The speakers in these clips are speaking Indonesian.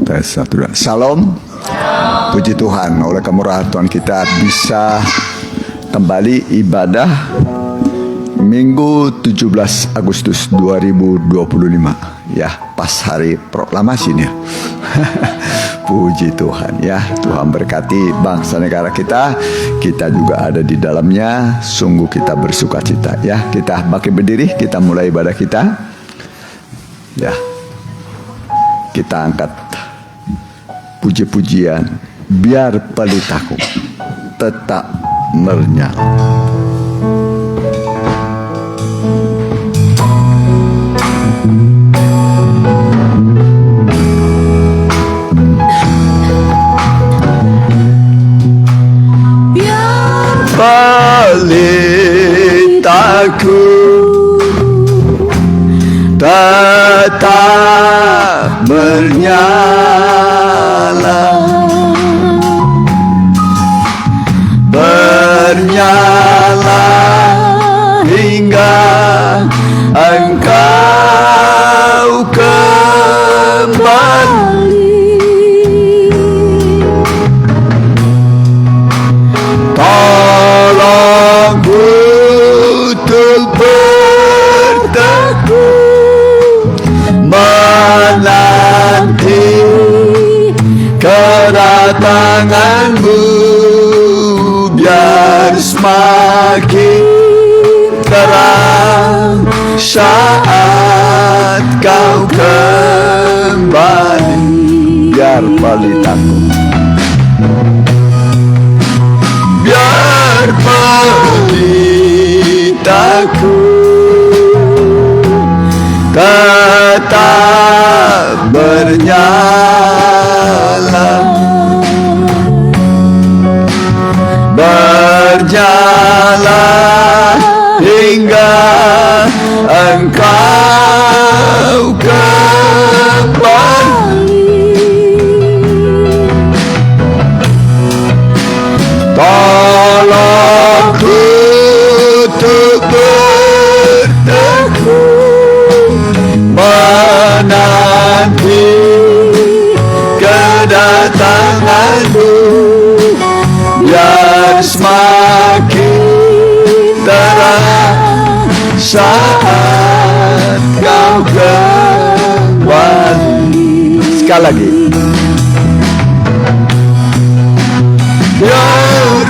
Tes satu. Salam. Puji Tuhan, oleh kemurahan Tuhan kita bisa kembali ibadah Minggu 17 Agustus 2025. Ya, pas hari proklamasi nih. Puji Tuhan ya, Tuhan berkati bangsa negara kita. Kita juga ada di dalamnya. Sungguh kita bersuka cita ya. Kita bangkit berdiri, kita mulai ibadah kita. Ya, kita angkat puji-pujian, biar pelitaku tetap menyala. Pelitaku tetap bernyala, bernyala hingga Engkau kembali. Tolong betul berteguh menanti kedatangan-Mu, biar semakin terang saat Kau kembali. Biar pelitaku, biar pelitaku tetap bernyala, bernyala hingga Engkau kembali. Tolong untuk berteguh menanti kedatangan-Mu, biar semakin terang saat Kau kembali. Sekali lagi. Biar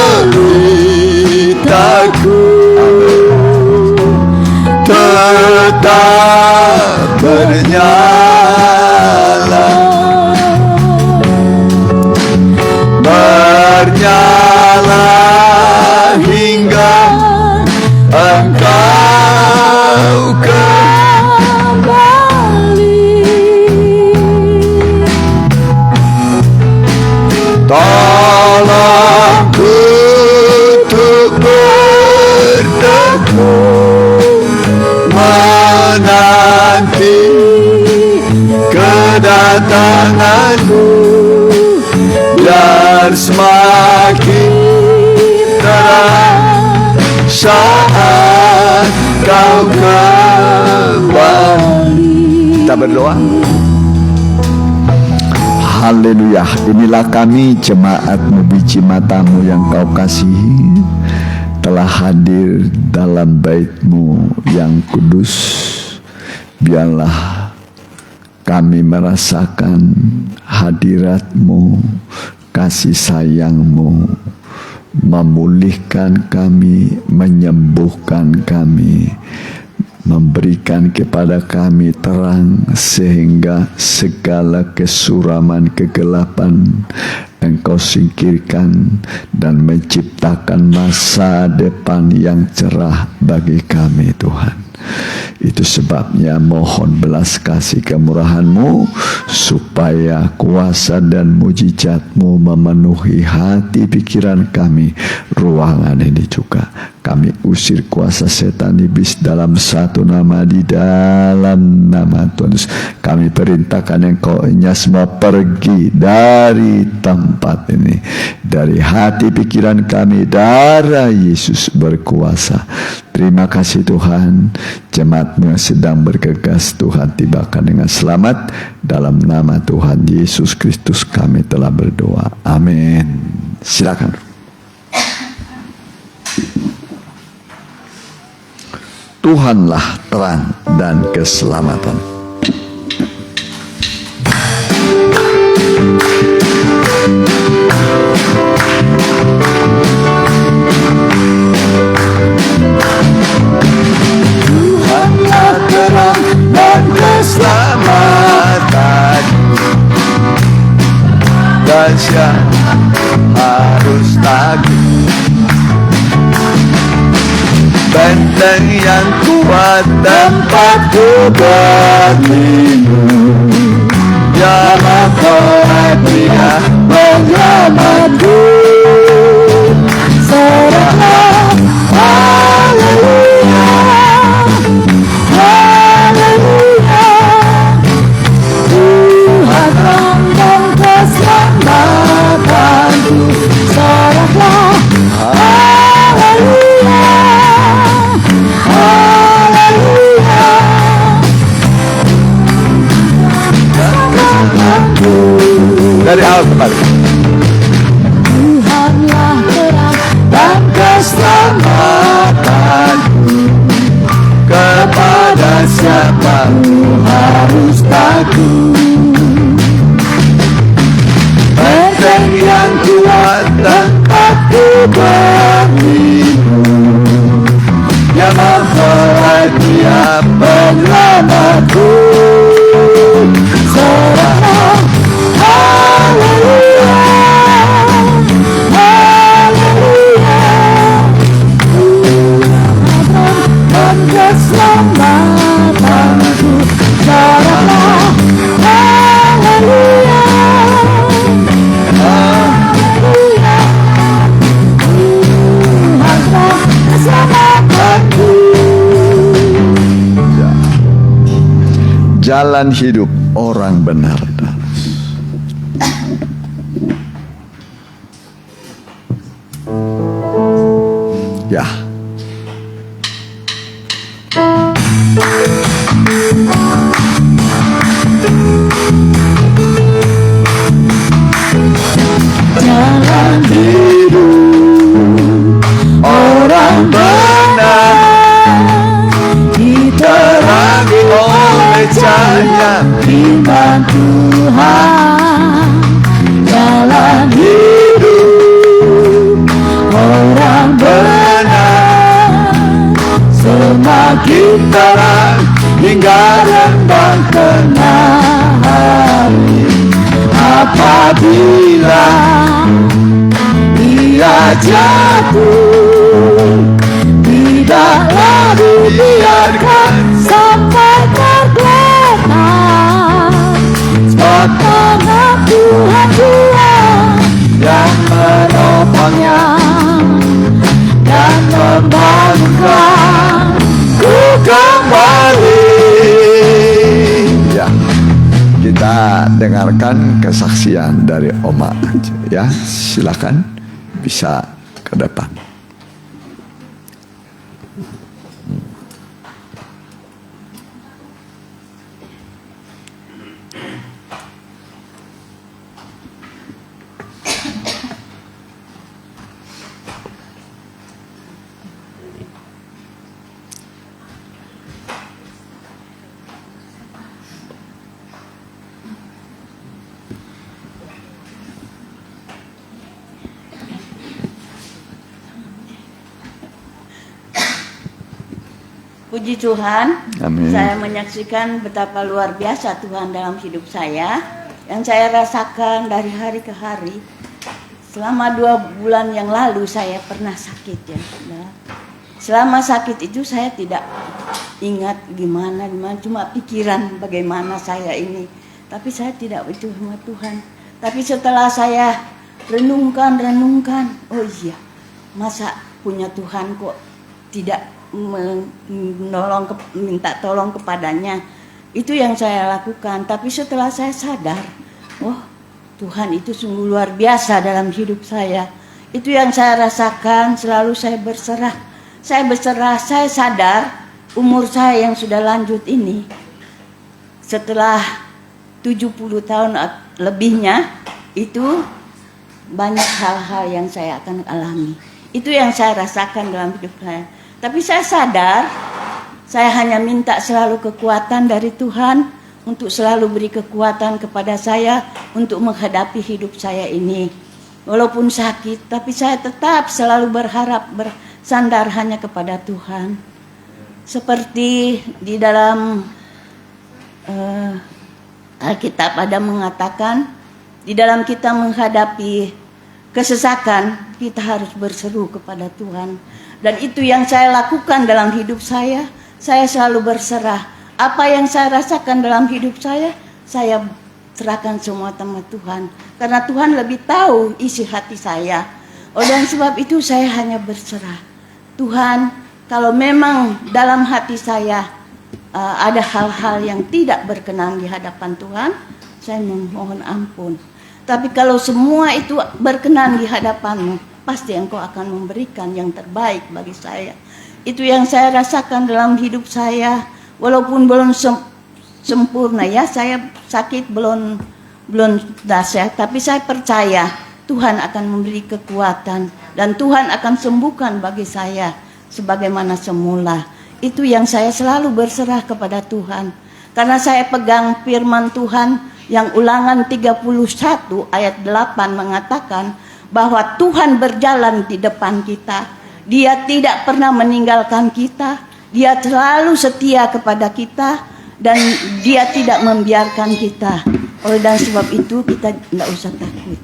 pelitaku tetap bernyala, bernyala hingga Engkau kembali. Tolong untuk berteguh menanti kedatangan-Mu, biar semakin terang saat Kau kembali. Kita berdoa. Haleluya. Inilah kami jemaat-Mu, biji mata-Mu yang Kau kasihi, telah hadir dalam bait-Mu yang kudus. Biarlah kami merasakan hadirat-Mu, kasih sayang-Mu, memulihkan kami, menyembuhkan kami, memberikan kepada kami terang, sehingga segala kesuraman, kegelapan Engkau singkirkan dan menciptakan masa depan yang cerah bagi kami, Tuhan. Itu sebabnya mohon belas kasih kemurahan-Mu, supaya kuasa dan mujizat-Mu memenuhi hati pikiran kami. Ruangan ini juga kami usir kuasa setan iblis dalam satu nama, di dalam nama Tuhan Yesus. Kami perintahkan Engkau semua pergi dari tempat ini, dari hati pikiran kami. Darah Yesus berkuasa. Terima kasih Tuhan. jemaatmu yang sedang bergegas, Tuhan tibakan dengan selamat. Dalam nama Tuhan Yesus Kristus kami telah berdoa. Amin. Silakan. Tuhanlah terang dan keselamatan. Tuhanlah terang dan keselamatan, dan siapa harus takut. Benteng yang kuat tempatku berlindung, Dialah Dia penyelamatku. Soraklah haleluya, haleluya. Tuhan terang dan keselamatanku. Soraklah haleluya, haleluya. Dari awal kembali. Tuhanlah terang dan keselamatanku. Kepada siapa harus takut. Benteng yang kuat tempatku berlindung, Dia mempelai Dia penyelamatku. Soraklah haleluya, haleluya. Dan keselamatanku. Soraklah haleluya, haleluya. Tuhanlah keselamatanku. Jalan hidup orang benar. Ya. Jalan hidup orang benar diterangi oleh cahaya iman Tuhan. Jalan hidup orang benar semakin terang hingga rembang tengah hari. Apabila dia jatuh, tidaklah dibiarkan sampai tergeletak. Sebab tangan Tuhan Dia yang menopangnya dan membangunkan ku kembali. Ya, kita dengarkan kesaksian dari Oma. Ya, silakan bisa ke depan. Puji Tuhan, Amin. Saya menyaksikan betapa luar biasa Tuhan dalam hidup saya, yang saya rasakan dari hari ke hari. Selama 2 bulan yang lalu saya pernah sakit ya. Nah, selama sakit itu saya tidak ingat gimana, cuma pikiran bagaimana saya ini. Tapi saya tidak itu sama Tuhan. Tapi setelah saya renungkan, oh iya, masa punya Tuhan kok tidak minta tolong kepadanya. Itu yang saya lakukan. Tapi setelah saya sadar, oh Tuhan itu sungguh luar biasa dalam hidup saya. Itu yang saya rasakan. Selalu saya berserah. Saya sadar umur saya yang sudah lanjut ini, setelah 70 tahun lebihnya, itu banyak hal-hal yang saya akan alami. Itu yang saya rasakan dalam hidup saya. Tapi saya sadar, saya hanya minta selalu kekuatan dari Tuhan untuk selalu beri kekuatan kepada saya untuk menghadapi hidup saya ini. Walaupun sakit, tapi saya tetap selalu berharap bersandar hanya kepada Tuhan. Seperti di dalam Alkitab ada mengatakan, di dalam kita menghadapi kesesakan, kita harus berseru kepada Tuhan. Dan itu yang saya lakukan dalam hidup saya. Saya selalu berserah. Apa yang saya rasakan dalam hidup saya serahkan semua sama Tuhan. Karena Tuhan lebih tahu isi hati saya. Dan sebab itu saya hanya berserah. Tuhan, kalau memang dalam hati saya ada hal-hal yang tidak berkenan di hadapan Tuhan, saya memohon ampun. Tapi kalau semua itu berkenan di hadapan-Mu, pasti Engkau akan memberikan yang terbaik bagi saya. Itu yang saya rasakan dalam hidup saya. Walaupun belum sempurna ya, saya sakit belum dahsyat, tapi saya percaya Tuhan akan memberi kekuatan dan Tuhan akan sembuhkan bagi saya sebagaimana semula. Itu yang saya selalu berserah kepada Tuhan. Karena saya pegang firman Tuhan yang Ulangan 31 ayat 8 mengatakan bahwa Tuhan berjalan di depan kita. Dia tidak pernah meninggalkan kita. Dia selalu setia kepada kita dan Dia tidak membiarkan kita. Oleh dan sebab itu kita tidak usah takut.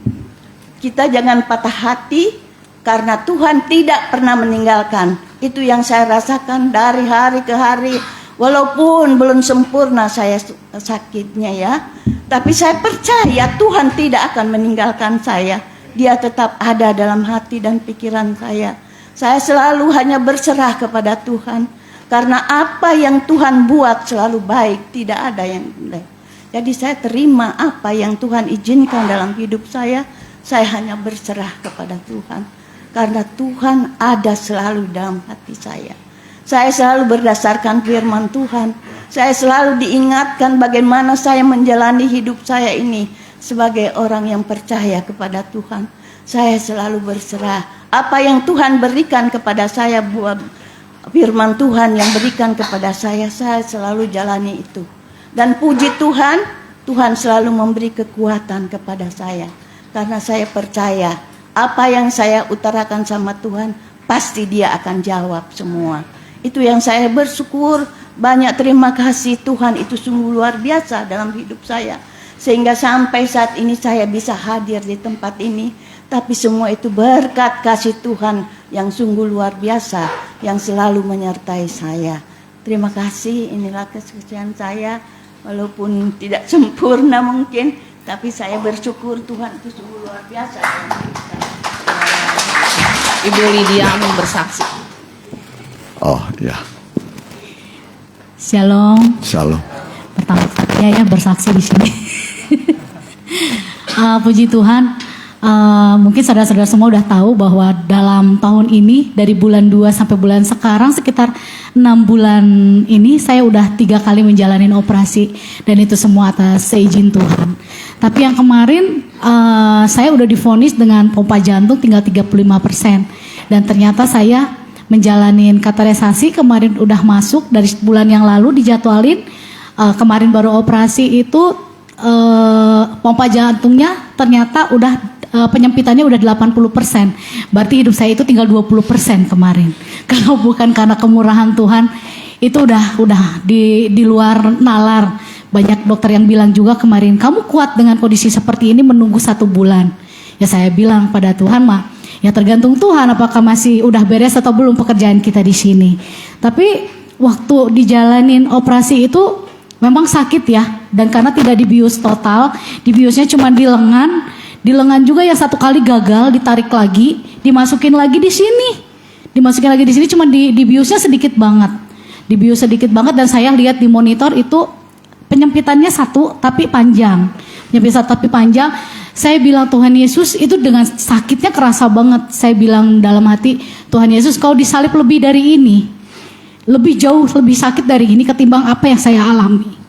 Kita jangan patah hati karena Tuhan tidak pernah meninggalkan. Itu yang saya rasakan dari hari ke hari. Walaupun belum sempurna saya sakitnya ya. Tapi saya percaya Tuhan tidak akan meninggalkan saya. Dia tetap ada dalam hati dan pikiran saya. Saya selalu hanya berserah kepada Tuhan. Karena apa yang Tuhan buat selalu baik, tidak ada yang jelek. Jadi saya terima apa yang Tuhan izinkan dalam hidup saya hanya berserah kepada Tuhan. Karena Tuhan ada selalu dalam hati saya. Saya selalu berdasarkan firman Tuhan. Saya selalu diingatkan bagaimana saya menjalani hidup saya ini sebagai orang yang percaya kepada Tuhan. Saya selalu berserah. Apa yang Tuhan berikan kepada saya buat firman Tuhan yang berikan kepada saya selalu jalani itu. Dan puji Tuhan, Tuhan selalu memberi kekuatan kepada saya. Karena saya percaya apa yang saya utarakan sama Tuhan, pasti Dia akan jawab semua. Itu yang saya bersyukur, banyak terima kasih Tuhan, itu sungguh luar biasa dalam hidup saya. Sehingga sampai saat ini saya bisa hadir di tempat ini. Tapi semua itu berkat kasih Tuhan yang sungguh luar biasa, yang selalu menyertai saya. Terima kasih, inilah kesaksian saya. Walaupun tidak sempurna mungkin, tapi saya bersyukur Tuhan itu sungguh luar biasa. Ibu Lydia mau bersaksi. Oh ya. Shalom. Shalom. Pertama saya ya bersaksi di sini. Puji Tuhan. Mungkin saudara-saudara semua udah tahu bahwa dalam tahun ini dari bulan 2 sampai bulan sekarang sekitar 6 bulan ini saya udah 3 kali menjalani operasi dan itu semua atas seizin Tuhan. Tapi yang kemarin saya udah divonis dengan pompa jantung tinggal 35% dan ternyata saya menjalani kateterisasi kemarin udah masuk dari bulan yang lalu dijadwalin, kemarin baru operasi itu pompa jantungnya ternyata udah penyempitannya udah 80%. Berarti hidup saya itu tinggal 20% kemarin. Kalau bukan karena kemurahan Tuhan, itu udah di luar nalar. Banyak dokter yang bilang juga kemarin, kamu kuat dengan kondisi seperti ini menunggu 1 bulan. Ya saya bilang pada Tuhan mah, ya tergantung Tuhan apakah masih udah beres atau belum pekerjaan kita di sini. Tapi waktu dijalanin operasi itu memang sakit ya. Dan karena tidak dibius total, dibiusnya cuma di lengan. Di lengan juga yang 1 kali gagal, ditarik lagi, dimasukin lagi di sini. Dimasukin lagi di sini cuma dibiusnya sedikit banget. Dibius sedikit banget dan saya lihat di monitor itu penyempitannya 1 tapi panjang. Penyempitan tapi panjang. Saya bilang Tuhan Yesus itu dengan sakitnya kerasa banget. Saya bilang dalam hati, Tuhan Yesus kau disalib lebih dari ini. lebih jauh lebih sakit dari ini ketimbang apa yang saya alami.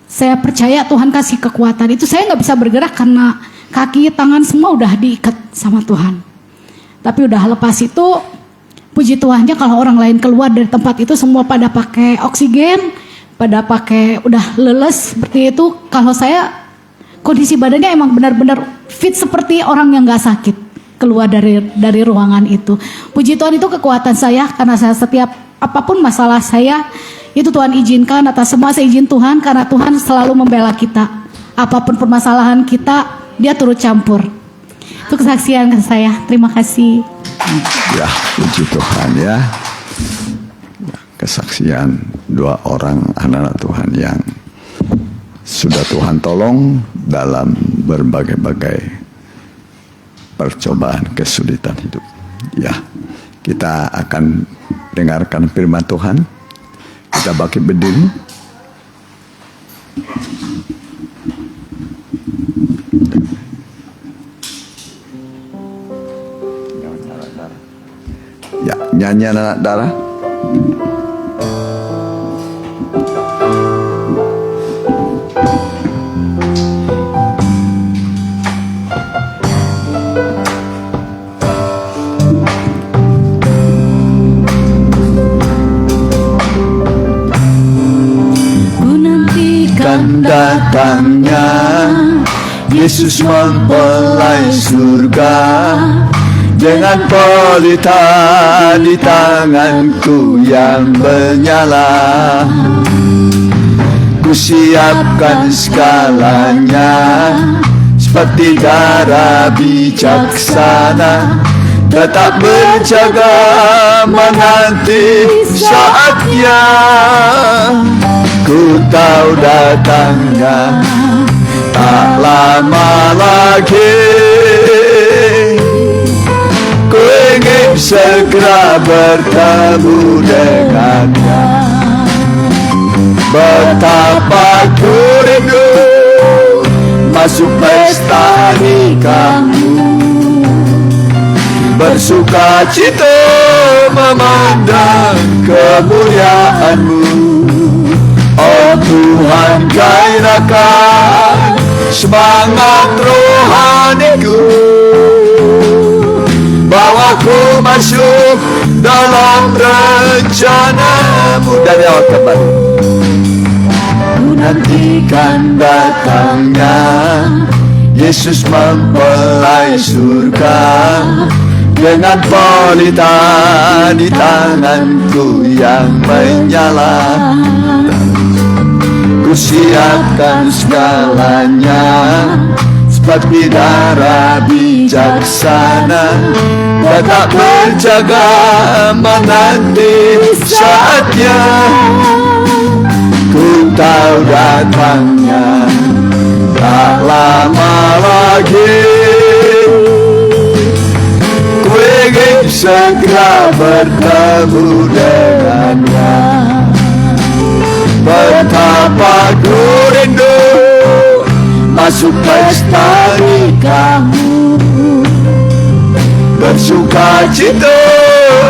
Saya percaya Tuhan kasih kekuatan. Itu saya nggak bisa bergerak karena kaki, tangan semua udah diikat sama Tuhan. Tapi udah lepas itu, puji Tuhannya kalau orang lain keluar dari tempat itu semua pada pakai oksigen, pada pakai udah leles seperti itu. Kalau saya kondisi badannya emang benar-benar fit seperti orang yang nggak sakit keluar dari ruangan itu. Puji Tuhan itu kekuatan saya karena saya setiap apapun masalah saya itu Tuhan izinkan, atas semua saya izin Tuhan karena Tuhan selalu membela kita. Apapun permasalahan kita, Dia turut campur. Itu kesaksian saya. Terima kasih. Ya, puji Tuhan ya. Kesaksian dua orang anak-anak Tuhan yang sudah Tuhan tolong dalam berbagai-bagai percobaan kesulitan hidup. Ya, kita akan dengarkan firman Tuhan. Kita bangkit berdiri. Ya, nyanyian anak darah. Datangnya Yesus mempelai surga dengan pelita di tanganku yang menyala. Ku siapkan segalanya seperti darah bijaksana, tetap menjaga menanti saatnya. Ku tahu datangnya tak lama lagi. Ku ingin segera bertemu dengannya. Betapa ku rindu masuk pesta nikamu, bersuka cita memandang kemuliaan-Mu. Oh Tuhan, gairahkan semangat rohaniku, bawaku masuk dalam rencana-Mu. Dan awal kembali. Ku nantikan datangnya Yesus mempelai surga dengan pelita di tanganku yang menyala. Ku siapkan segalanya seperti darah bijaksana, tetap menjaga menanti saatnya. Ku tahu datangnya tak lama lagi. Ku ingin segera bertemu dengannya. Betapa ku rindu masuk pesta nikamu, bersuka cita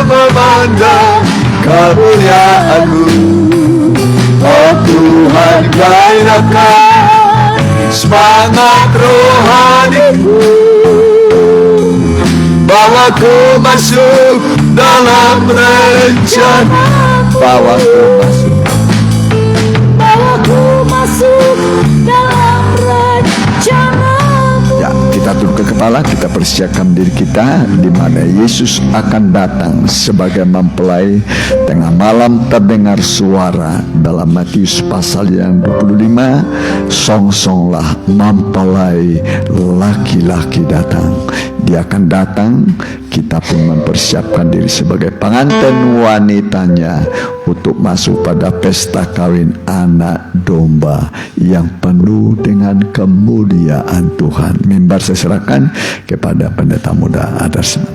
memandang kemuliaan-Mu. Oh Tuhan, gairahkan semangat rohaniku, bawaku masuk dalam rencana. Bawaku masuk dalam rencana-Mu. Ya, kita tundukkan kepala, kita persiapkan diri kita di mana Yesus akan datang sebagai mempelai. Tengah malam terdengar suara dalam Matius pasal yang 25, song-songlah mempelai laki-laki datang. Dia akan datang, kita pun mempersiapkan diri sebagai pengantin wanitanya untuk masuk pada pesta kawin anak domba yang penuh dengan kemuliaan Tuhan. Mimbar saya serahkan kepada pendeta muda Adarsman.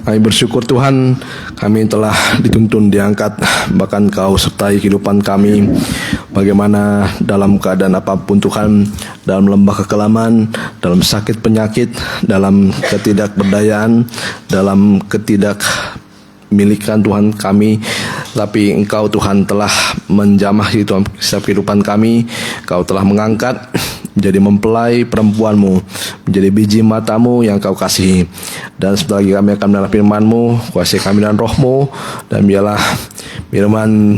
Kami bersyukur Tuhan, kami telah dituntun diangkat, bahkan Kau sertai kehidupan kami. Bagaimana dalam keadaan apapun Tuhan, dalam lembah kekelaman, dalam sakit penyakit, dalam ketidakberdayaan, dalam ketidakmilikan Tuhan kami. Tapi Engkau Tuhan telah menjamah itu setiap kehidupan kami. Engkau telah mengangkat menjadi mempelai perempuanmu, menjadi biji matamu yang Kau kasihi. Dan sebentar lagi kami akan mendengar firman-Mu, kuasai kami dan roh-Mu, dan biarlah firman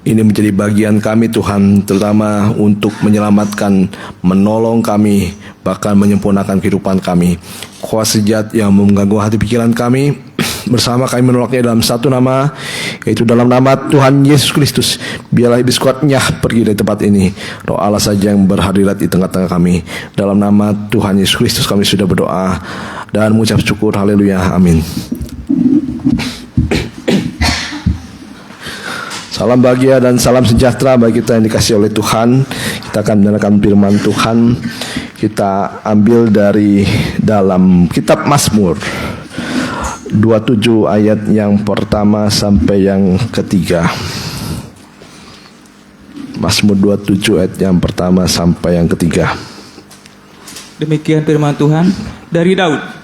ini menjadi bagian kami Tuhan, terutama untuk menyelamatkan, menolong kami, bahkan menyempurnakan kehidupan kami. Kuasa jahat yang mengganggu hati pikiran kami, bersama kami menolaknya dalam satu nama, yaitu dalam nama Tuhan Yesus Kristus. Biarlah iblis kuatnya pergi dari tempat ini. Roh Allah saja yang berhadirat di tengah-tengah kami. Dalam nama Tuhan Yesus Kristus kami sudah berdoa dan mengucap syukur. Haleluya, amin. Salam bahagia dan salam sejahtera bagi kita yang dikasihi oleh Tuhan. Kita akan mendengarkan firman Tuhan. Kita ambil dari dalam kitab Mazmur 27 ayat yang pertama sampai yang ketiga. Mazmur 27 ayat yang pertama sampai yang ketiga. Demikian firman Tuhan dari Daud.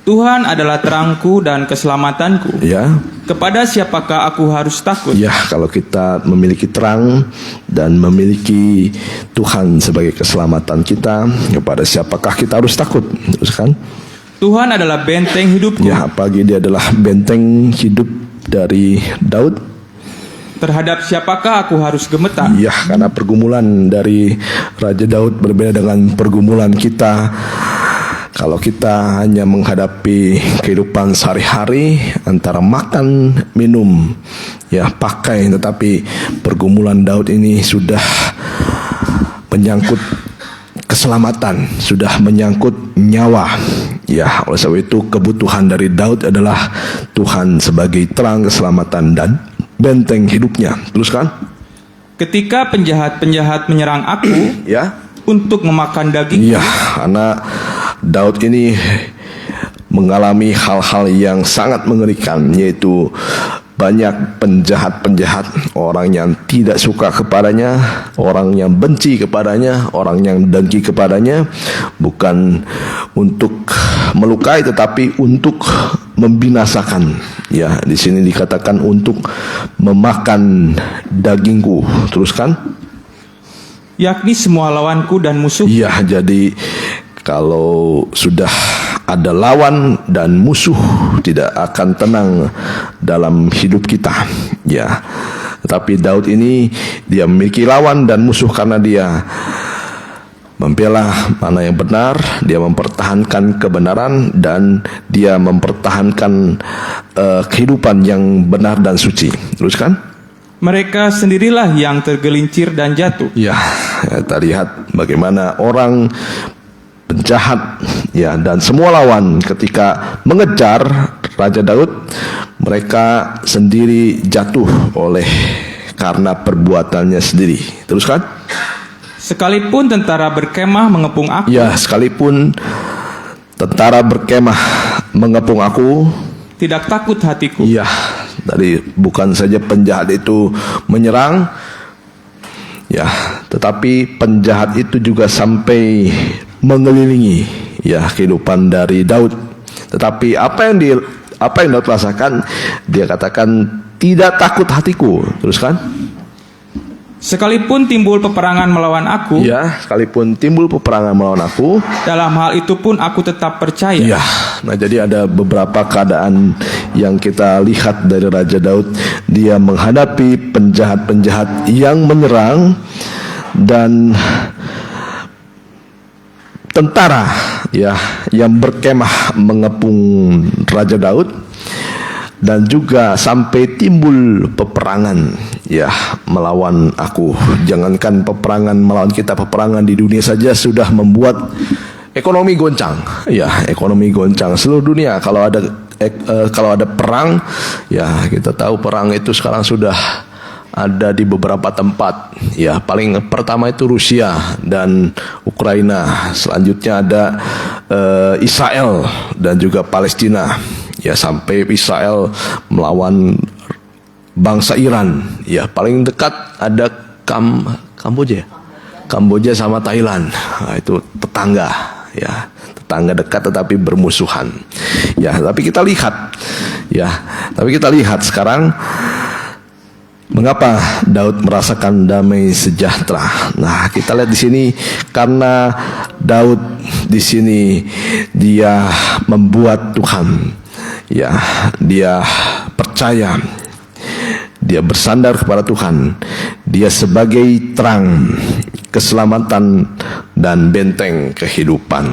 Tuhan adalah terangku dan keselamatanku. Ya. Kepada siapakah aku harus takut? Ya, kalau kita memiliki terang dan memiliki Tuhan sebagai keselamatan kita, kepada siapakah kita harus takut? Terus kan? Tuhan adalah benteng hidupku. Ya, apalagi dia adalah benteng hidup dari Daud. Terhadap siapakah aku harus gemetar? Ya, karena pergumulan dari Raja Daud berbeda dengan pergumulan kita. Kalau kita hanya menghadapi kehidupan sehari-hari antara makan, minum, ya pakai, tetapi pergumulan Daud ini sudah menyangkut keselamatan, sudah menyangkut nyawa. Ya, oleh sebab itu kebutuhan dari Daud adalah Tuhan sebagai terang keselamatan dan benteng hidupnya. Teruskan. Ketika penjahat-penjahat menyerang aku, Ya. untuk memakan daging. Ya, karena Daud ini mengalami hal-hal yang sangat mengerikan, yaitu banyak penjahat-penjahat, orang yang tidak suka kepadanya, orang yang benci kepadanya, orang yang dengki kepadanya, bukan untuk melukai tetapi untuk membinasakan. Ya, di sini dikatakan untuk memakan dagingku. Teruskan. Yakni semua lawanku dan musuh. Ya, jadi kalau sudah ada lawan dan musuh, tidak akan tenang dalam hidup kita. Ya, tetapi Daud ini dia memiliki lawan dan musuh karena dia membela mana yang benar, dia mempertahankan kebenaran, dan dia mempertahankan kehidupan yang benar dan suci. Teruskan. Mereka sendirilah yang tergelincir dan jatuh. Ya, kita lihat bagaimana orang penjahat, ya, dan semua lawan ketika mengejar Raja Daud, mereka sendiri jatuh oleh karena perbuatannya sendiri. Teruskan. Sekalipun tentara berkemah mengepung aku. Ya, sekalipun tentara berkemah mengepung aku, tidak takut hatiku. ya, dari bukan saja penjahat itu menyerang, ya, tetapi penjahat itu juga sampai mengelilingi, ya, kehidupan dari Daud. Tetapi apa yang Daud rasakan, dia katakan tidak takut hatiku. Teruskan. Sekalipun timbul peperangan melawan aku, Ya, sekalipun timbul peperangan melawan aku, dalam hal itu pun aku tetap percaya. ya. Nah, jadi ada beberapa keadaan yang kita lihat dari Raja Daud. Dia menghadapi penjahat-penjahat yang menyerang, dan tentara, ya, yang berkemah mengepung Raja Daud, dan juga sampai timbul peperangan, ya, melawan aku. Jangankan peperangan melawan kita, peperangan di dunia saja sudah membuat ekonomi goncang. Ya, ekonomi goncang seluruh dunia. Kalau ada perang, ya, kita tahu perang itu sekarang sudah ada di beberapa tempat. Ya, paling pertama itu Rusia dan Ukraina. Selanjutnya ada Israel dan juga Palestina. Ya, sampai Israel melawan bangsa Iran. Ya, paling dekat ada Kamboja. Kamboja sama Thailand. Nah, itu tetangga, ya, tetangga dekat tetapi bermusuhan. Ya, tapi kita lihat sekarang mengapa Daud merasakan damai sejahtera. Nah, kita lihat di sini karena Daud di sini dia membuat Tuhan, ya, dia percaya, dia bersandar kepada Tuhan. Dia sebagai terang keselamatan dan benteng kehidupan.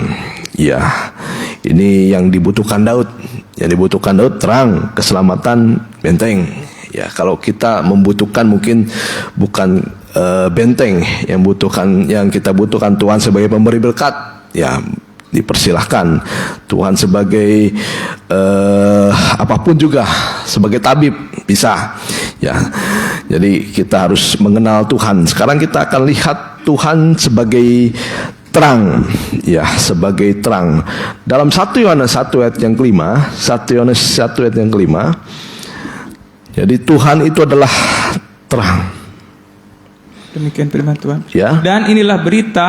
Ya, ini yang dibutuhkan Daud. Yang dibutuhkan Daud terang, keselamatan, benteng. Ya, kalau kita membutuhkan mungkin bukan benteng yang kita butuhkan Tuhan sebagai pemberi berkat. Ya, dipersilahkan Tuhan sebagai apapun juga, sebagai tabib bisa. Ya, jadi kita harus mengenal Tuhan. Sekarang kita akan lihat Tuhan sebagai terang, ya, sebagai terang. Dalam 1 Yohanes 1 ayat yang kelima, 1 Yohanes 1 ayat yang kelima. Jadi Tuhan itu adalah terang. Demikian firman Tuhan. Ya. Dan inilah berita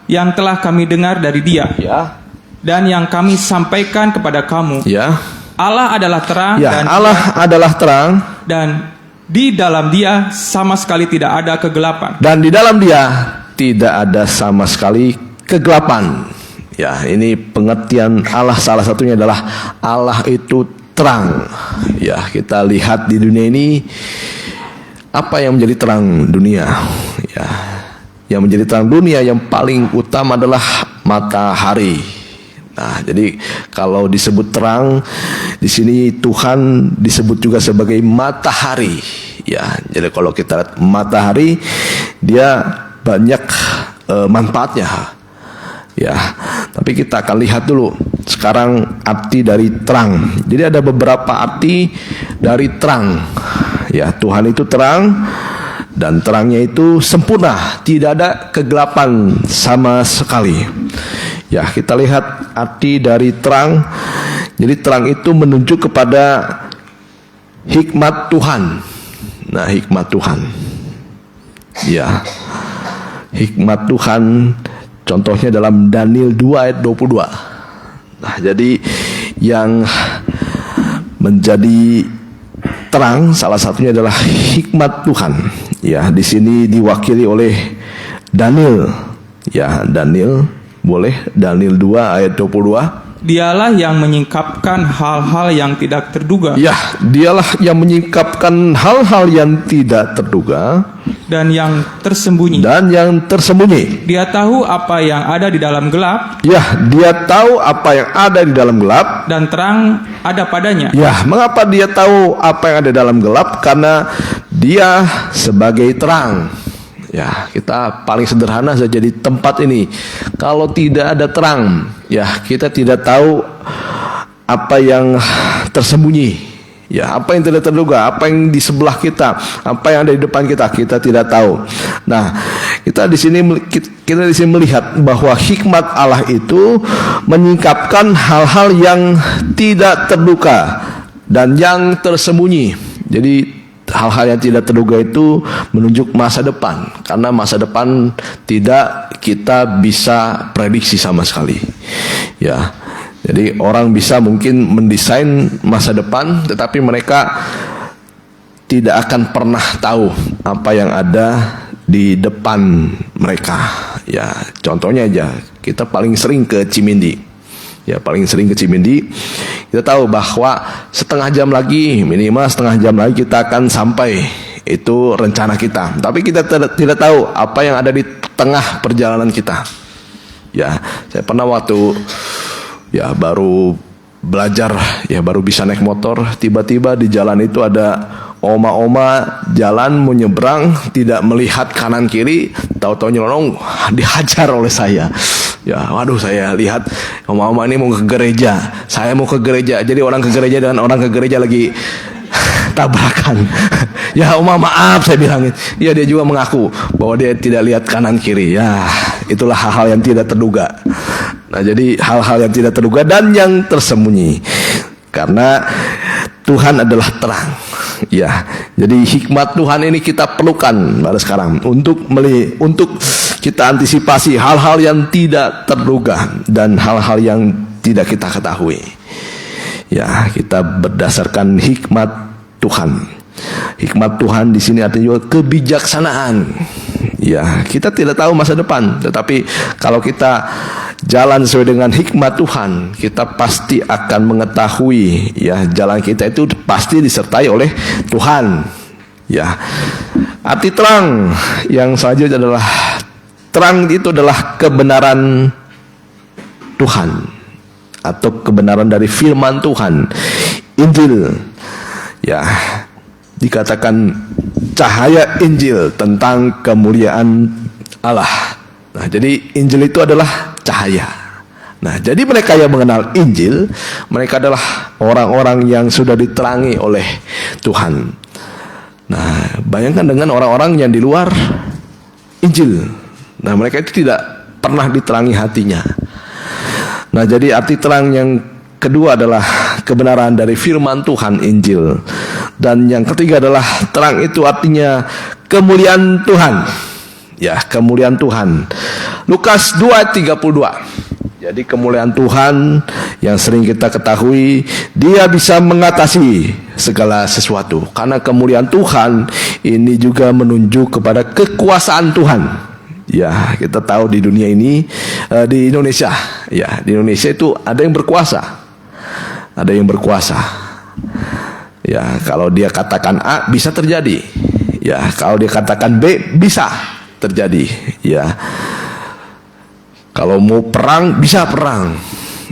yang telah kami dengar dari Dia. Ya. Dan yang kami sampaikan kepada kamu. Ya. Allah adalah terang. Ya, Dan Allah adalah terang. Dan di dalam Dia sama sekali tidak ada kegelapan. Dan di dalam Dia tidak ada sama sekali kegelapan. Ya, ini pengertian Allah. Salah satunya adalah Allah itu terang. Ya, kita lihat di dunia ini apa yang menjadi terang dunia. Ya, yang menjadi terang dunia yang paling utama adalah matahari. Nah, jadi kalau disebut terang di sini Tuhan disebut juga sebagai matahari. Ya, jadi kalau kita lihat matahari dia banyak manfaatnya. Ya, tapi kita akan lihat dulu sekarang arti dari terang. Jadi ada beberapa arti dari terang. Ya, Tuhan itu terang dan terangnya itu sempurna, tidak ada kegelapan sama sekali. Ya, kita lihat arti dari terang. Jadi terang itu menunjuk kepada hikmat Tuhan. Nah, hikmat Tuhan. Ya, hikmat Tuhan. Contohnya dalam Daniel 2 ayat 22. Nah, jadi yang menjadi terang salah satunya adalah hikmat Tuhan. Ya, di sini diwakili oleh Daniel. Ya, Daniel, boleh Daniel 2 ayat 22. Dialah yang menyingkapkan hal-hal yang tidak terduga. Ya, dialah yang menyingkapkan hal-hal yang tidak terduga Dan yang tersembunyi. Dia tahu apa yang ada di dalam gelap. Ya, dia tahu apa yang ada di dalam gelap. Dan terang ada padanya. Ya, mengapa dia tahu apa yang ada di dalam gelap? Karena dia sebagai terang. Ya, kita paling sederhana saja di tempat ini. Kalau tidak ada terang, ya, kita tidak tahu apa yang tersembunyi. Ya, apa yang tidak terduga, apa yang di sebelah kita, apa yang ada di depan kita, kita tidak tahu. Nah, kita di sini melihat bahwa hikmat Allah itu menyingkapkan hal-hal yang tidak terduga dan yang tersembunyi. Jadi hal-hal yang tidak terduga itu menunjuk masa depan, karena masa depan tidak kita bisa prediksi sama sekali. Ya, jadi orang bisa mungkin mendesain masa depan, tetapi mereka tidak akan pernah tahu apa yang ada di depan mereka. Ya, contohnya aja, kita paling sering ke Cimindi. Ya, paling sering ke Cimindi. Kita tahu bahwa minimal setengah jam lagi kita akan sampai. Itu rencana kita. Tapi kita tidak tahu apa yang ada di tengah perjalanan kita. Ya, saya pernah waktu baru belajar, baru bisa naik motor, tiba-tiba di jalan itu ada oma-oma jalan mau nyebrang, tidak melihat kanan kiri, tahu-tahu nyelonong, dihajar oleh saya. Ya, waduh, saya lihat oma-oma ini mau ke gereja, saya mau ke gereja, jadi orang ke gereja dan orang ke gereja lagi tabrakan. Ya, oma, maaf, saya bilangin. Ya, dia juga mengaku bahwa dia tidak lihat kanan kiri. Ya, itulah hal-hal yang tidak terduga. Nah, jadi hal-hal yang tidak terduga dan yang tersembunyi, karena Tuhan adalah terang. Ya, jadi hikmat Tuhan ini kita perlukan pada sekarang untuk kita antisipasi hal-hal yang tidak terduga dan hal-hal yang tidak kita ketahui. Ya, kita berdasarkan hikmat Tuhan. Hikmat Tuhan di sini artinya juga kebijaksanaan. Ya, kita tidak tahu masa depan, tetapi kalau kita jalan sesuai dengan hikmat Tuhan, kita pasti akan mengetahui, ya, jalan kita itu pasti disertai oleh Tuhan. Ya, arti terang yang selanjutnya adalah terang itu adalah kebenaran Tuhan atau kebenaran dari firman Tuhan, Injil. Ya, dikatakan cahaya Injil tentang kemuliaan Allah. Nah, jadi Injil itu adalah cahaya. Nah, jadi mereka yang mengenal Injil, mereka adalah orang-orang yang sudah diterangi oleh Tuhan. Nah, bayangkan dengan orang-orang yang di luar Injil. Nah, mereka itu tidak pernah diterangi hatinya. Nah, jadi arti terang yang kedua adalah kebenaran dari firman Tuhan, Injil. Dan yang ketiga adalah terang itu artinya kemuliaan Tuhan. Ya, kemuliaan Tuhan. Lukas 2:32. Jadi kemuliaan Tuhan yang sering kita ketahui, Dia bisa mengatasi segala sesuatu. Karena kemuliaan Tuhan ini juga menunjuk kepada kekuasaan Tuhan. Ya, kita tahu di dunia ini, di Indonesia, ya, di Indonesia itu ada yang berkuasa. Ada yang berkuasa. Ya, kalau dia katakan A bisa terjadi. Ya, kalau dia katakan B bisa terjadi. Ya, kalau mau perang bisa perang.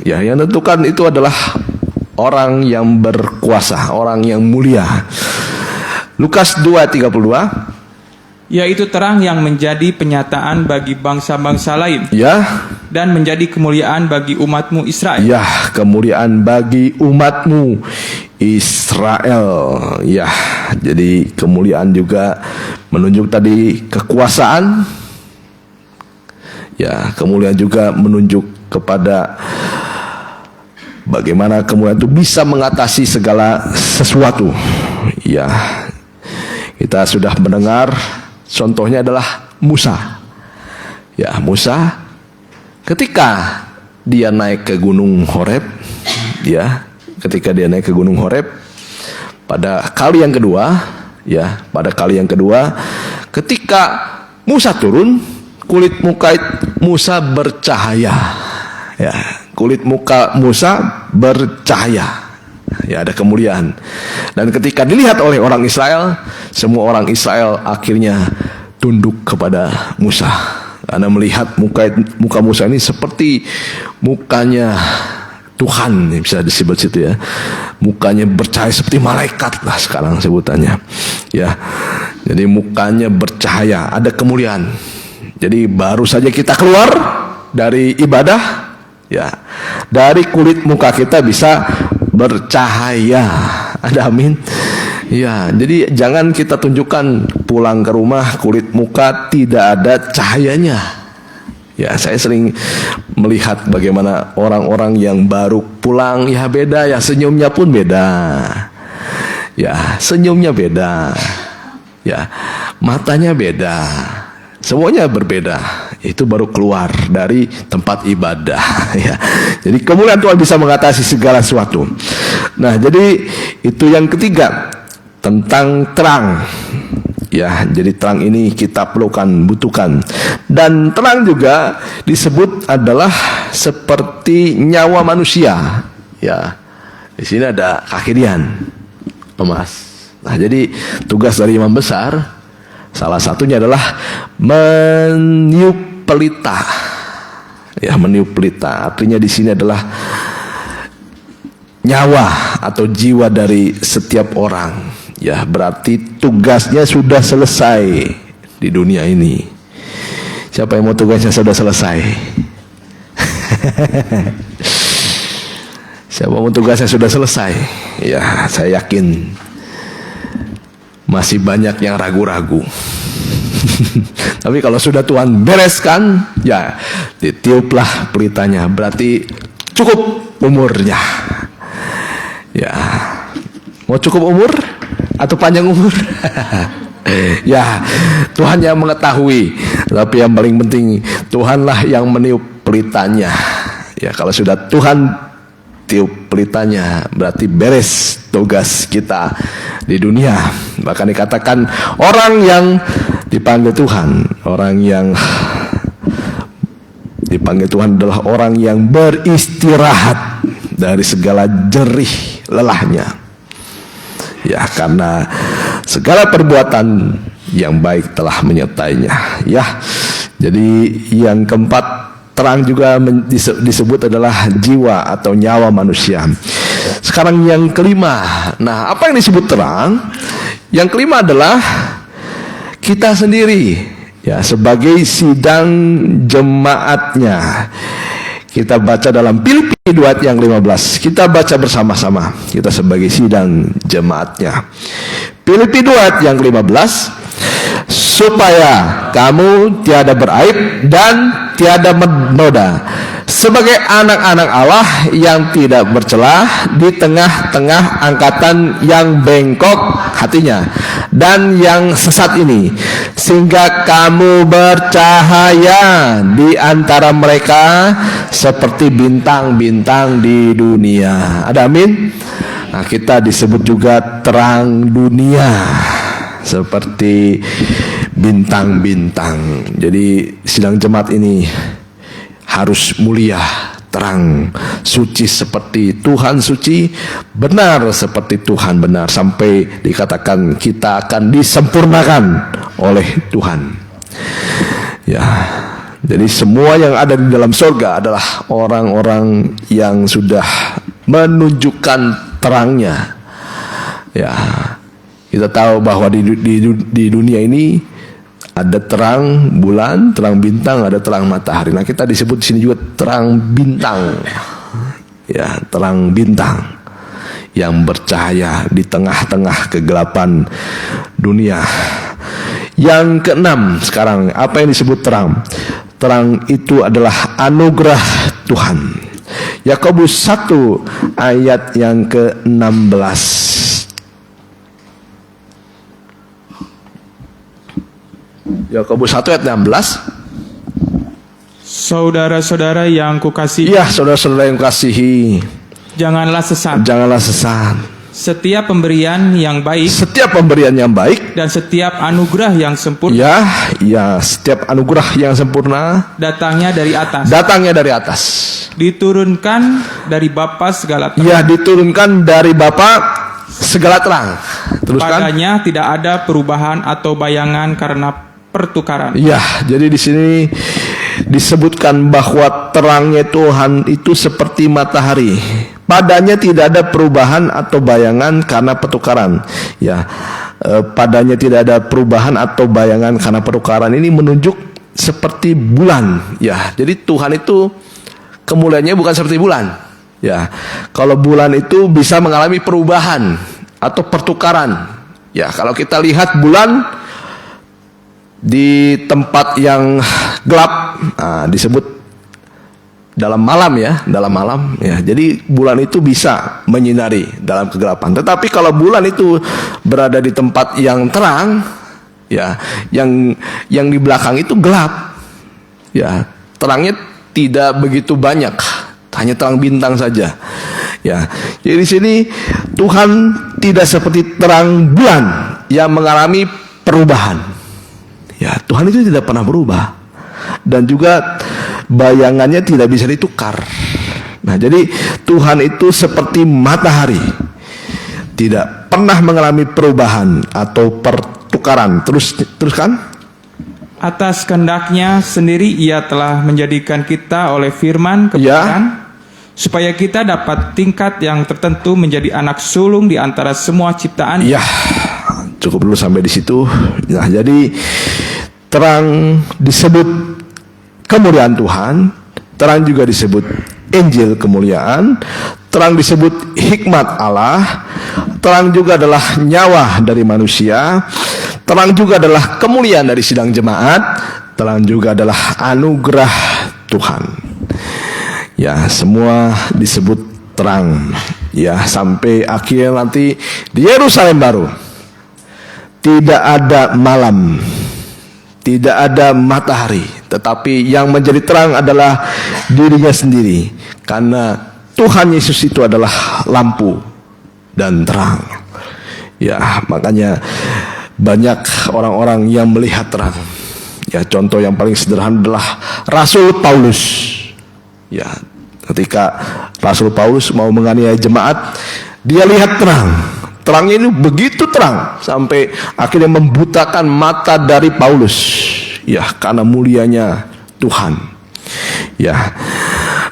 Ya, yang tentukan itu adalah orang yang berkuasa, orang yang mulia. Lukas 2:32. Yaitu terang yang menjadi penyataan bagi bangsa-bangsa lain. Ya. Dan menjadi kemuliaan bagi umatmu Israel. Ya, kemuliaan bagi umatmu Israel. Ya, jadi kemuliaan juga menunjuk tadi kekuasaan. Ya, kemuliaan juga menunjuk kepada bagaimana kemuliaan itu bisa mengatasi segala sesuatu. Ya, kita sudah mendengar contohnya adalah Musa. Ya, Musa ketika dia naik ke Gunung Horeb, ya, ketika dia naik ke Gunung Horeb pada kali yang kedua, ya, pada kali yang kedua, ketika Musa turun, kulit muka Musa bercahaya. Ya, kulit muka Musa bercahaya. Ya, ada kemuliaan. Dan ketika dilihat oleh orang Israel, semua orang Israel akhirnya tunduk kepada Musa. Karena melihat muka Musa ini seperti mukanya Tuhan, bisa disebut situ ya. Mukanya bercahaya seperti malaikat lah sekarang sebutannya. Ya. Jadi mukanya bercahaya, ada kemuliaan. Jadi baru saja kita keluar dari ibadah, ya, dari kulit muka kita bisa bercahaya. Ada amin. Ya, jadi jangan kita tunjukkan pulang ke rumah kulit muka tidak ada cahayanya. Ya, saya sering melihat bagaimana orang-orang yang baru pulang, ya beda ya, senyumnya pun beda. Ya, senyumnya beda. Ya, matanya beda. Semuanya berbeda. Itu baru keluar dari tempat ibadah. Ya. Jadi kemuliaan Tuhan bisa mengatasi segala sesuatu. Nah, jadi itu yang ketiga tentang terang. Ya, jadi terang ini kita butuhkan. Dan terang juga disebut adalah seperti nyawa manusia. Ya, di sini ada kakirian, emas. Nah, jadi tugas dari imam besar salah satunya adalah meniup pelita. Ya, meniup pelita. Artinya di sini adalah nyawa atau jiwa dari setiap orang. Ya, berarti tugasnya sudah selesai di dunia ini. Siapa yang mau tugasnya sudah selesai? Siapa mau tugasnya sudah selesai? Ya, saya yakin masih banyak yang ragu-ragu. Tapi kalau sudah Tuhan bereskan, ya ditiuplah pelitanya. Berarti cukup umurnya. Ya, mau cukup umur atau panjang umur? Ya, Tuhan yang mengetahui, tapi yang paling penting Tuhanlah yang meniup pelitanya. Ya, kalau sudah Tuhan tiup pelitanya, berarti beres tugas kita di dunia. Bahkan dikatakan orang yang dipanggil Tuhan, orang yang dipanggil Tuhan adalah orang yang beristirahat dari segala jerih lelahnya. Ya, karena segala perbuatan yang baik telah menyertainya. Ya, jadi yang keempat, terang juga disebut adalah jiwa atau nyawa manusia. Sekarang yang kelima. Nah, apa yang disebut terang? Yang kelima adalah kita sendiri, ya, sebagai sidang jemaatnya. Kita baca dalam Filipi 2 ayat yang 15. Kita baca bersama-sama. Kita sebagai sidang jemaatnya. Filipi 2 ayat yang 15. Supaya kamu tiada beraib dan tiada bernoda, sebagai anak-anak Allah yang tidak bercelah di tengah-tengah angkatan yang bengkok hatinya dan yang sesat ini, sehingga kamu bercahaya di antara mereka seperti bintang-bintang di dunia. Ada amin? Nah, kita disebut juga terang dunia, seperti bintang-bintang. Jadi sidang jemaat ini harus mulia, terang, suci seperti Tuhan suci, benar seperti Tuhan benar, sampai dikatakan kita akan disempurnakan oleh Tuhan. Ya, jadi semua yang ada di dalam surga adalah orang-orang yang sudah menunjukkan terangnya. Ya, kita tahu bahwa di dunia ini ada terang bulan, terang bintang, ada terang matahari. Nah, kita disebut di sini juga terang bintang. Ya, terang bintang yang bercahaya di tengah-tengah kegelapan dunia. Yang keenam sekarang, apa yang disebut terang? Terang itu adalah anugerah Tuhan. Yakobus 1 ayat yang ke-16. Yakobus 1 ayat 16. Saudara-saudara yang kukasihi, Iya, saudara-saudara yang kasihi, janganlah sesat. janganlah sesat. Setiap pemberian yang baik Setiap pemberian yang baik, dan setiap anugerah yang sempurna setiap anugerah yang sempurna datangnya dari atas, datangnya dari atas. diturunkan dari Bapa segala terang. Ya, diturunkan dari Bapa segala terang. Teruskan. Padanya tidak ada perubahan atau bayangan karena pertukaran. Ya, jadi di sini disebutkan bahwa terangnya Tuhan itu seperti matahari. Padanya tidak ada perubahan atau bayangan karena pertukaran. Ya, padanya tidak ada perubahan atau bayangan karena pertukaran. Ini menunjuk seperti bulan. Ya, jadi Tuhan itu kemuliaannya bukan seperti bulan. Ya, kalau bulan itu bisa mengalami perubahan atau pertukaran. Ya, kalau kita lihat bulan di tempat yang gelap, disebut dalam malam ya, dalam malam ya. Jadi bulan itu bisa menyinari dalam kegelapan. Tetapi kalau bulan itu berada di tempat yang terang, ya, yang di belakang itu gelap, ya, terangnya tidak begitu banyak, hanya terang bintang saja. Ya, jadi di sini Tuhan tidak seperti terang bulan yang mengalami perubahan. Ya, Tuhan itu tidak pernah berubah, dan juga bayangannya tidak bisa ditukar. Nah, jadi Tuhan itu seperti matahari, tidak pernah mengalami perubahan atau pertukaran. Teruskan. Atas kehendaknya sendiri ia telah menjadikan kita oleh firman kebenaran, supaya kita dapat tingkat yang tertentu menjadi anak sulung di antara semua ciptaan. Ya, cukup dulu sampai di situ. Nah, jadi terang disebut kemuliaan Tuhan, terang juga disebut Injil kemuliaan, terang disebut hikmat Allah, terang juga adalah nyawa dari manusia, terang juga adalah kemuliaan dari sidang jemaat, terang juga adalah anugerah Tuhan. Ya, semua disebut terang. Ya, sampai akhir nanti di Yerusalem baru tidak ada malam, tidak ada matahari, tetapi yang menjadi terang adalah dirinya sendiri, karena Tuhan Yesus itu adalah lampu dan terang. Ya, makanya banyak orang-orang yang melihat terang. Ya, contoh yang paling sederhana adalah Rasul Paulus. Ya, ketika Rasul Paulus mau menganiaya jemaat, dia lihat terang. Terangnya ini begitu terang sampai akhirnya membutakan mata dari Paulus. Ya, karena mulianya Tuhan. Ya.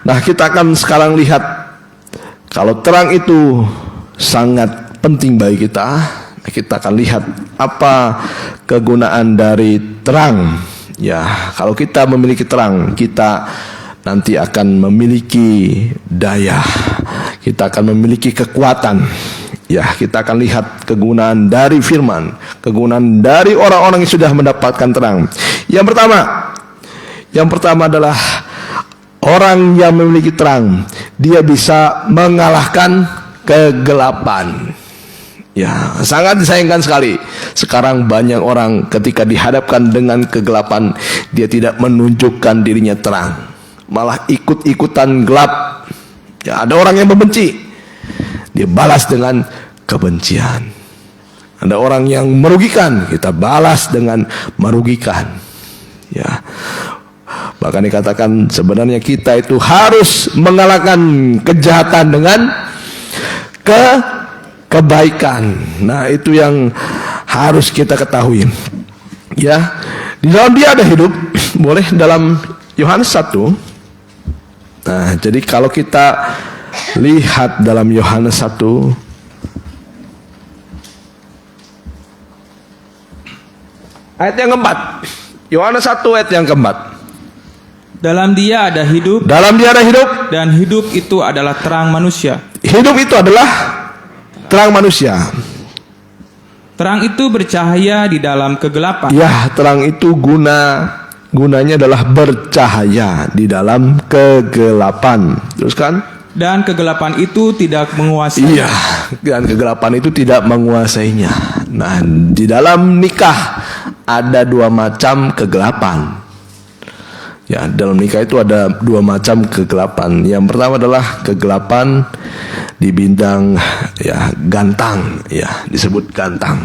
Nah, kita akan sekarang lihat kalau terang itu sangat penting bagi kita. Kita akan lihat apa kegunaan dari terang. Ya, kalau kita memiliki terang, kita nanti akan memiliki daya. Kita akan memiliki kekuatan. Ya, kita akan lihat kegunaan dari firman, kegunaan dari orang-orang yang sudah mendapatkan terang. Yang pertama adalah orang yang memiliki terang, dia bisa mengalahkan kegelapan. Ya, sangat disayangkan sekali. Sekarang banyak orang ketika dihadapkan dengan kegelapan, dia tidak menunjukkan dirinya terang, malah ikut-ikutan gelap. Ya, ada orang yang membenci, dia balas dengan kebencian. Ada orang yang merugikan, kita balas dengan merugikan. Ya, bahkan dikatakan sebenarnya kita itu harus mengalahkan kejahatan dengan kebaikan. Nah, itu yang harus kita ketahui. Ya, di dalam dia ada hidup. Boleh dalam Yohanes 1. Nah, jadi kalau kita lihat dalam Yohanes 1, ayat yang keempat. Yohanes 1 ayat yang keempat. Dalam dia ada hidup. Dalam dia ada hidup. Dan hidup itu adalah terang manusia. Hidup itu adalah terang manusia. Terang itu bercahaya di dalam kegelapan. Ya, terang itu gunanya adalah bercahaya di dalam kegelapan. Terus kan? Dan kegelapan itu tidak menguasai. Iya, dan kegelapan itu tidak menguasainya. Nah, di dalam nikah ada dua macam kegelapan. Ya, dalam nikah itu ada dua macam kegelapan. Yang pertama adalah kegelapan di bidang ya gantang, ya disebut gantang.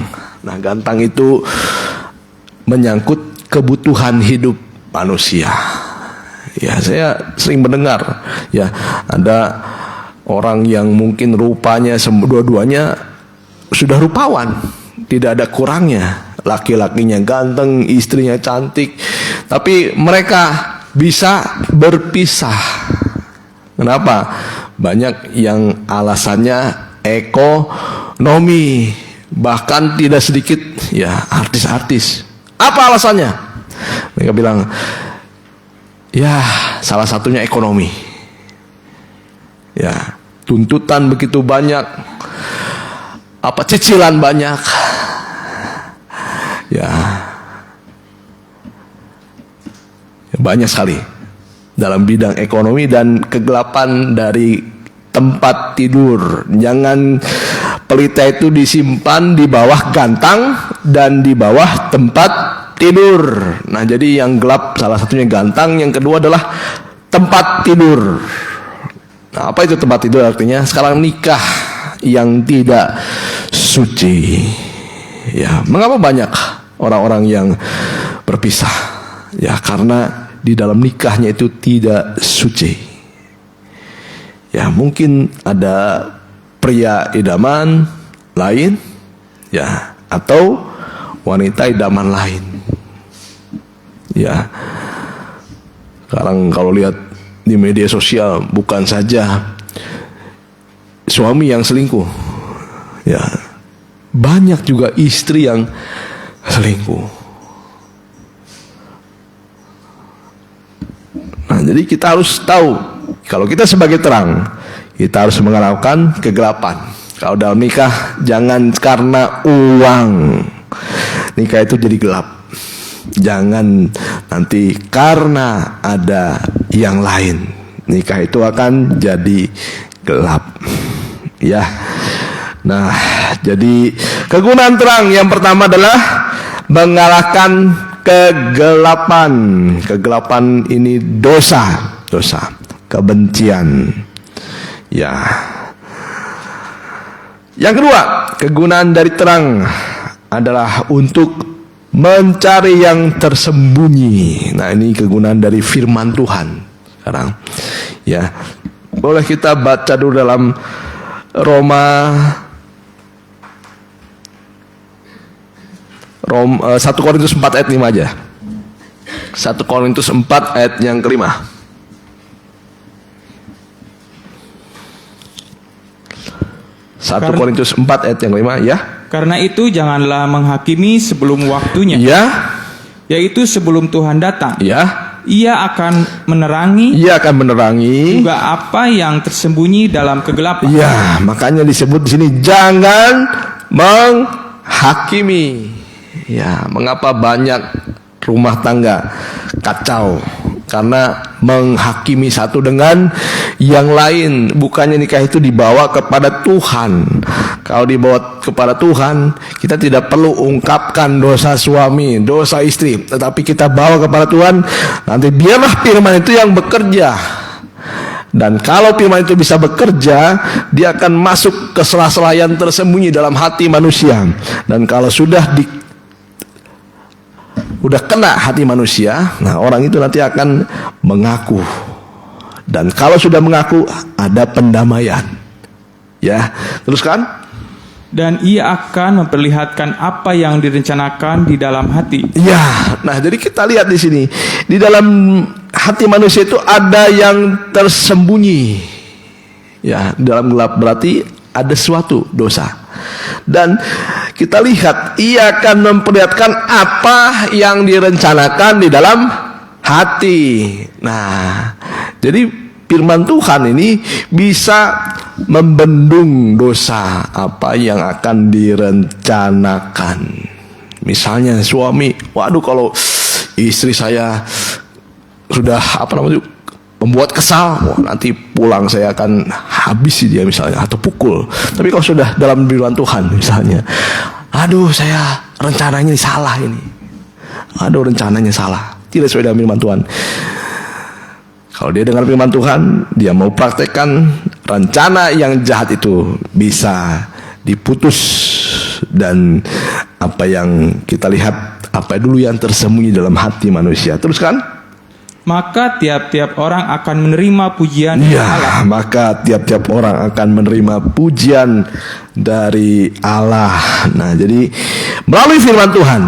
Nah, gantang itu menyangkut kebutuhan hidup manusia. Ya, saya sering mendengar ya ada orang yang mungkin rupanya dua-duanya sudah rupawan, tidak ada kurangnya. Laki-lakinya ganteng, istrinya cantik, tapi mereka bisa berpisah. Kenapa? Banyak yang alasannya ekonomi, bahkan tidak sedikit ya artis-artis. Apa alasannya? Mereka bilang, ya salah satunya ekonomi. Ya, tuntutan begitu banyak, apa cicilan banyak. Ya, banyak sekali dalam bidang ekonomi dan kegelapan dari tempat tidur. Jangan pelita itu disimpan di bawah gantang dan di bawah tempat tidur. Nah, jadi yang gelap salah satunya gantang, yang kedua adalah tempat tidur. Nah, apa itu tempat tidur? Artinya sekarang nikah yang tidak suci. Ya, mengapa banyak orang-orang yang berpisah? Ya, karena di dalam nikahnya itu tidak suci. Ya, mungkin ada pria idaman lain, ya, atau wanita idaman lain. Ya, sekarang kalau lihat di media sosial, bukan saja suami yang selingkuh, ya, banyak juga istri yang selingkuh. Nah, jadi kita harus tahu, kalau kita sebagai terang, kita harus mengalahkan kegelapan. Kalau dalam nikah, jangan karena uang nikah itu jadi gelap. Jangan nanti karena ada yang lain nikah itu akan jadi gelap. Ya. Nah, jadi kegunaan terang yang pertama adalah mengalahkan kegelapan. Kegelapan ini dosa, kebencian. Ya. Yang kedua, kegunaan dari terang adalah untuk mencari yang tersembunyi. Nah, ini kegunaan dari firman Tuhan. Sekarang, ya, boleh kita baca dulu dalam Roma 1 Korintus 4 ayat 5 aja. 1 Korintus 4 ayat yang kelima. 1 Korintus 4 ayat yang kelima, ya. Karena itu janganlah menghakimi sebelum waktunya, Ya. yaitu sebelum Tuhan datang. Ya. Ia akan menerangi juga apa yang tersembunyi dalam kegelapan. Ya, makanya disebut di sini jangan menghakimi. Ya, mengapa banyak rumah tangga kacau? Karena menghakimi satu dengan yang lain. Bukannya nikah itu dibawa kepada Tuhan. Kalau dibawa kepada Tuhan, kita tidak perlu ungkapkan dosa suami, dosa istri, tetapi kita bawa kepada Tuhan. Nanti biarlah firman itu yang bekerja. Dan kalau firman itu bisa bekerja, dia akan masuk ke sela-sela yang tersembunyi dalam hati manusia. Dan kalau sudah kena hati manusia, nah orang itu nanti akan mengaku. Dan kalau sudah mengaku, ada pendamaian. Ya, teruskan. Dan ia akan memperlihatkan apa yang direncanakan di dalam hati. Ya, nah jadi kita lihat di sini, di dalam hati manusia itu ada yang tersembunyi. Ya, dalam gelap berarti ada suatu dosa. Dan kita lihat, ia akan memperlihatkan apa yang direncanakan di dalam hati. Nah, jadi firman Tuhan ini bisa membendung dosa apa yang akan direncanakan. Misalnya suami, waduh kalau istri saya sudah membuat kesal, nanti pulang saya akan habisi dia misalnya, atau pukul. Tapi kalau sudah dalam firman Tuhan misalnya, aduh saya rencananya salah ini, aduh rencananya salah, tidak sesuai dengan firman Tuhan. Kalau dia dengar firman Tuhan, dia mau praktekkan rencana yang jahat itu bisa diputus. Dan apa yang kita lihat, apa dulu yang tersembunyi dalam hati manusia. Teruskan. Maka tiap-tiap orang akan menerima pujian dari Allah. Maka tiap-tiap orang akan menerima pujian dari Allah. Nah, jadi melalui firman Tuhan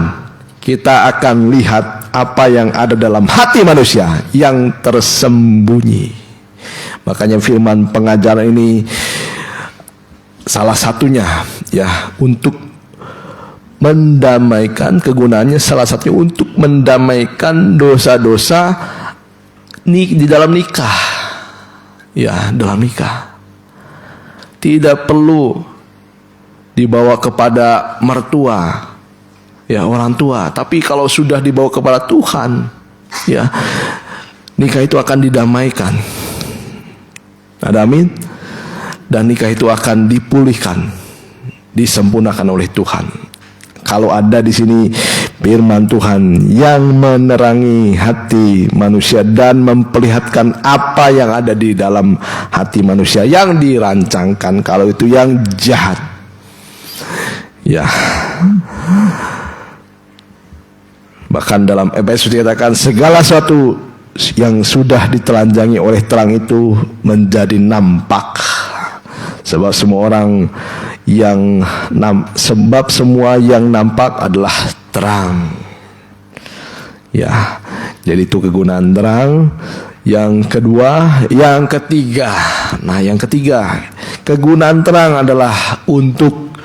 kita akan lihat apa yang ada dalam hati manusia yang tersembunyi. Makanya firman pengajaran ini salah satunya ya untuk mendamaikan, kegunaannya salah satunya untuk mendamaikan dosa-dosa di dalam nikah. Ya, dalam nikah. Tidak perlu dibawa kepada mertua, ya orang tua. Tapi kalau sudah dibawa kepada Tuhan, ya nikah itu akan didamaikan. Ada amin. Dan nikah itu akan dipulihkan, disempurnakan oleh Tuhan. Kalau ada di sini firman Tuhan yang menerangi hati manusia dan memperlihatkan apa yang ada di dalam hati manusia yang dirancangkan, kalau itu yang jahat. Ya. Bahkan dalam Efesus dikatakan segala sesuatu yang sudah ditelanjangi oleh terang itu menjadi nampak. Sebab semua yang nampak adalah terang. Ya, jadi itu kegunaan terang. Yang kedua, yang ketiga. Nah, yang ketiga, kegunaan terang adalah untuk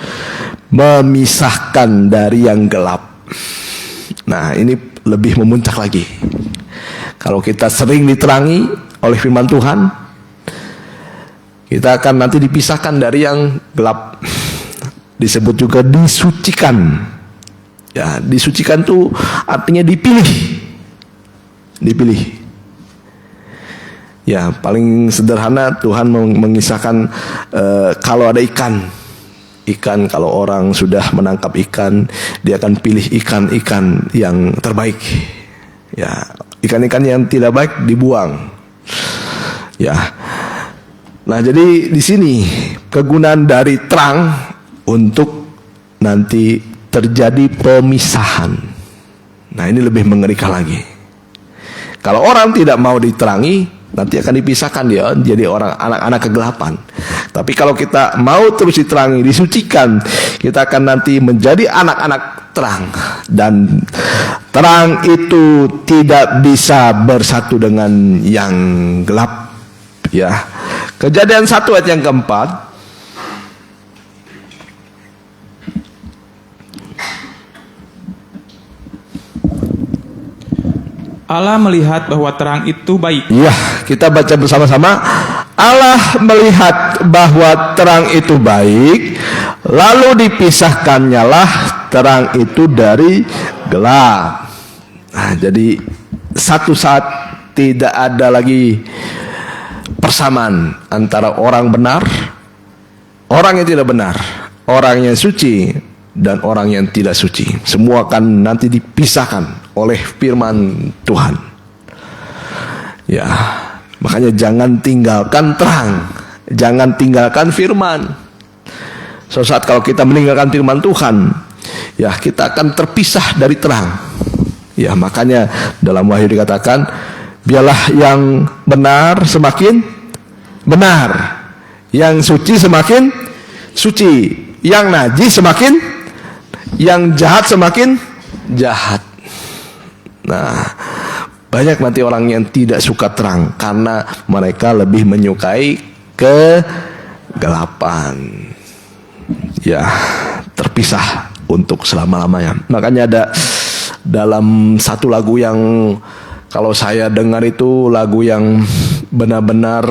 memisahkan dari yang gelap. Nah, ini lebih memuncak lagi. Kalau kita sering diterangi oleh firman Tuhan, kita akan nanti dipisahkan dari yang gelap. Disebut juga disucikan. Ya, disucikan itu artinya dipilih. Dipilih. Ya, paling sederhana Tuhan mengisahkan kalau ada ikan ikan, kalau orang sudah menangkap ikan, dia akan pilih ikan-ikan yang terbaik. Ya, ikan-ikan yang tidak baik dibuang. Ya. Nah, jadi di sini kegunaan dari terang untuk nanti terjadi pemisahan. Nah, ini lebih mengerikan lagi. Kalau orang tidak mau diterangi, nanti akan dipisahkan dia jadi orang anak-anak kegelapan. Tapi kalau kita mau terus diterangi, disucikan, kita akan nanti menjadi anak-anak terang. Dan terang itu tidak bisa bersatu dengan yang gelap. Ya. Kejadian 1 ayat yang keempat. Allah melihat bahwa terang itu baik. Ya, kita baca bersama-sama. Allah melihat bahwa terang itu baik, lalu dipisahkannya lah terang itu dari gelap. Nah, jadi satu saat tidak ada lagi persamaan antara orang benar, orang yang tidak benar, orang yang suci, dan orang yang tidak suci. Semua akan nanti dipisahkan oleh firman Tuhan. Ya, makanya jangan tinggalkan terang, jangan tinggalkan firman. Suatu saat kalau kita meninggalkan firman Tuhan, ya kita akan terpisah dari terang. Ya, makanya dalam Wahyu dikatakan, biarlah yang benar semakin benar, yang suci semakin suci, yang najis semakin, yang jahat semakin jahat. Nah, banyak nanti orang yang tidak suka terang karena mereka lebih menyukai kegelapan. Ya, terpisah untuk selama-lamanya. Makanya ada dalam satu lagu yang kalau saya dengar itu lagu yang benar-benar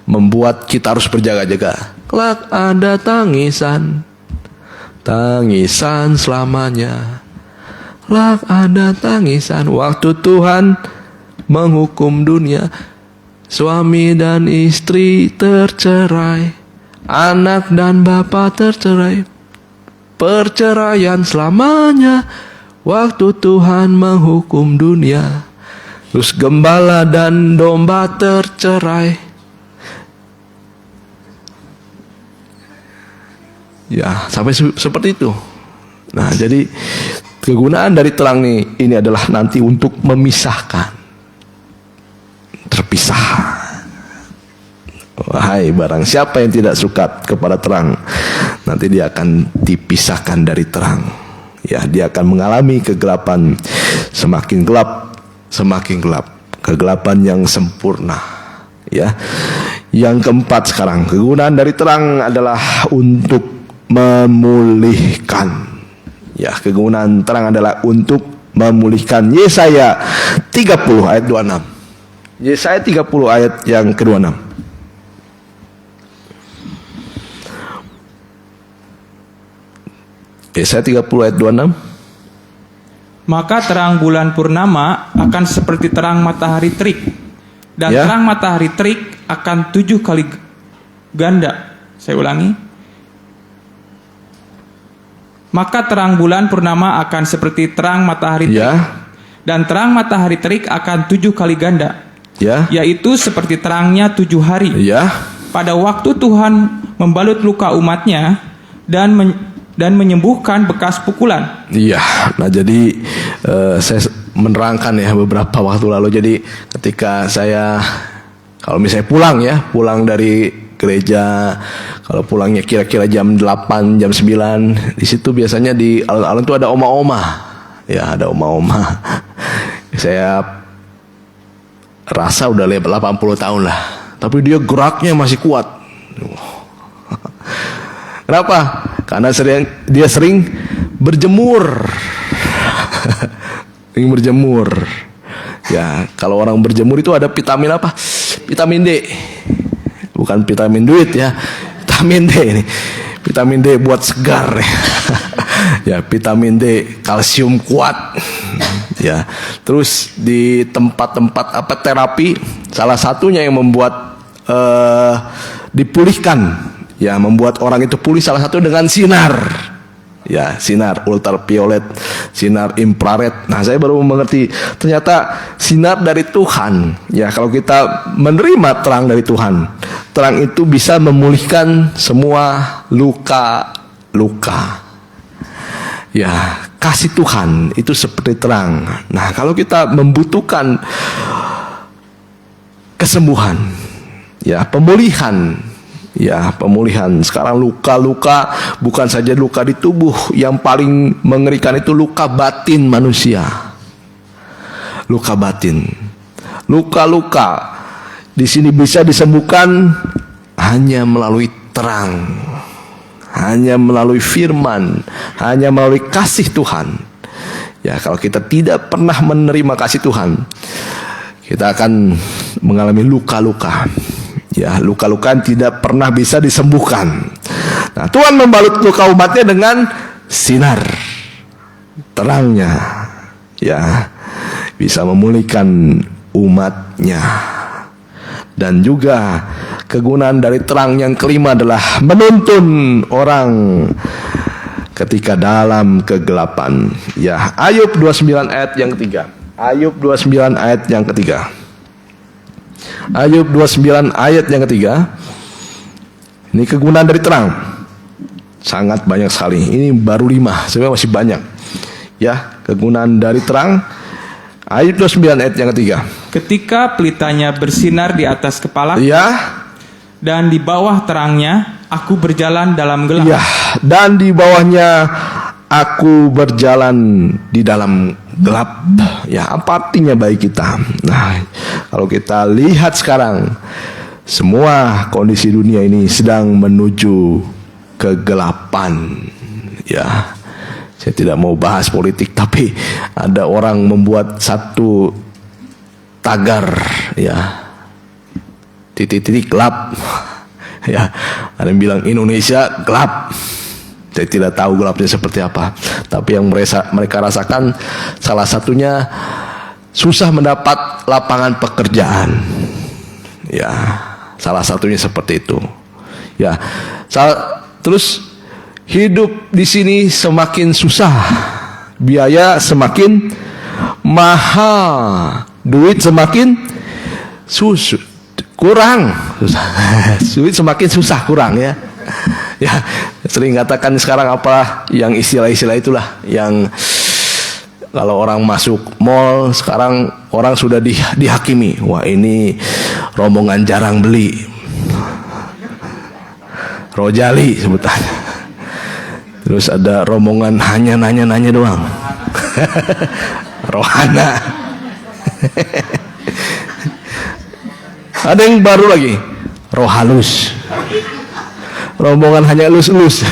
membuat kita harus berjaga-jaga. Kelak ada tangisan, tangisan selamanya. Kelak ada tangisan waktu Tuhan menghukum dunia. Suami dan istri tercerai, anak dan bapa tercerai, perceraian selamanya waktu Tuhan menghukum dunia. Terus gembala dan domba tercerai. Ya, sampai seperti itu. Nah, jadi kegunaan dari terang ini adalah nanti untuk memisahkan, terpisah. Wahai barang siapa yang tidak suka kepada terang, nanti dia akan dipisahkan dari terang. Ya, dia akan mengalami kegelapan, semakin gelap, semakin gelap, kegelapan yang sempurna. Ya, yang keempat sekarang, kegunaan dari terang adalah untuk memulihkan. Ya, kegunaan terang adalah untuk memulihkan. Yesaya 30 ayat 26. Yesaya 30 ayat yang ke-26. Yesaya 30 ayat 26. Maka terang bulan purnama akan seperti terang matahari terik, dan Ya. terang matahari terik akan 7 kali ganda. Saya ulangi. Maka terang bulan purnama akan seperti terang matahari terik, Ya. dan terang matahari terik akan 7 kali ganda, Ya. yaitu seperti terangnya 7 hari. Ya. Pada waktu Tuhan membalut luka umatnya dan menyembuhkan bekas pukulan. Iya. Nah, jadi saya menerangkan ya beberapa waktu lalu. Jadi ketika saya kalau misalnya pulang dari gereja, kalau pulangnya kira-kira jam 8, jam 9, di situ biasanya di alun-alun itu ada oma-oma. Ya, ada oma-oma. Saya rasa udah 80 tahun lah, tapi dia geraknya masih kuat. Kenapa? Karena dia sering berjemur. Sering berjemur. Ya, kalau orang berjemur itu ada vitamin apa? Vitamin D. Bukan vitamin duit ya. Vitamin D ini. Vitamin D buat segar. Ya, vitamin D, kalsium kuat. Ya. Terus di tempat-tempat terapi, salah satunya yang membuat dipulihkan Ya, membuat orang itu pulih salah satu dengan sinar. Ya, sinar ultraviolet, sinar infrared. Nah, saya baru mengerti ternyata sinar dari Tuhan. Ya, kalau kita menerima terang dari Tuhan, terang itu bisa memulihkan semua luka-luka. Ya, kasih Tuhan itu seperti terang. Nah, kalau kita membutuhkan kesembuhan, ya, pemulihan. Ya, pemulihan. Sekarang luka-luka bukan saja luka di tubuh, yang paling mengerikan itu luka batin manusia. Luka batin. Luka-luka di sini bisa disembuhkan hanya melalui terang. Hanya melalui firman, hanya melalui kasih Tuhan. Ya, kalau kita tidak pernah menerima kasih Tuhan, kita akan mengalami luka-luka. Ya, luka-luka tidak pernah bisa disembuhkan. Nah, Tuhan membalut luka umatnya dengan sinar terangnya. Ya, bisa memulihkan umatnya. Dan juga kegunaan dari terang yang kelima adalah menuntun orang ketika dalam kegelapan. Ya, Ayub 29 ayat yang ketiga. Ayub 29 ayat yang ketiga. Ayub 29 ayat yang ketiga. Ini kegunaan dari terang. Sangat banyak sekali. Ini baru 5, sebenarnya masih banyak. Ya, kegunaan dari terang. Ayub 29 ayat yang ketiga. Ketika pelitanya bersinar di atas kepala, Ya, dan di bawah terangnya aku berjalan dalam gelap. ya, dan di bawahnya aku berjalan di dalam gelap. Ya, apa artinya bagi kita? Nah, kalau kita lihat sekarang, semua kondisi dunia ini sedang menuju kegelapan. Ya, saya tidak mau bahas politik, tapi ada orang membuat satu tagar, ya, titik-titik gelap. Ya, ada yang bilang Indonesia gelap. Saya tidak tahu gelapnya seperti apa, tapi yang mereka rasakan salah satunya susah mendapat lapangan pekerjaan. Ya, salah satunya seperti itu. Ya, terus hidup di sini semakin susah, biaya semakin mahal, duit semakin kurang, duit semakin susah kurang, ya. Ya, sering katakan sekarang apa yang istilah-istilah itulah yang kalau orang masuk mall sekarang orang sudah dihakimi. Wah, ini rombongan jarang beli, rojali sebutannya. Terus ada rombongan hanya nanya-nanya doang, rohana. Ada yang baru lagi, roh halus. Rombongan hanya elus-elus.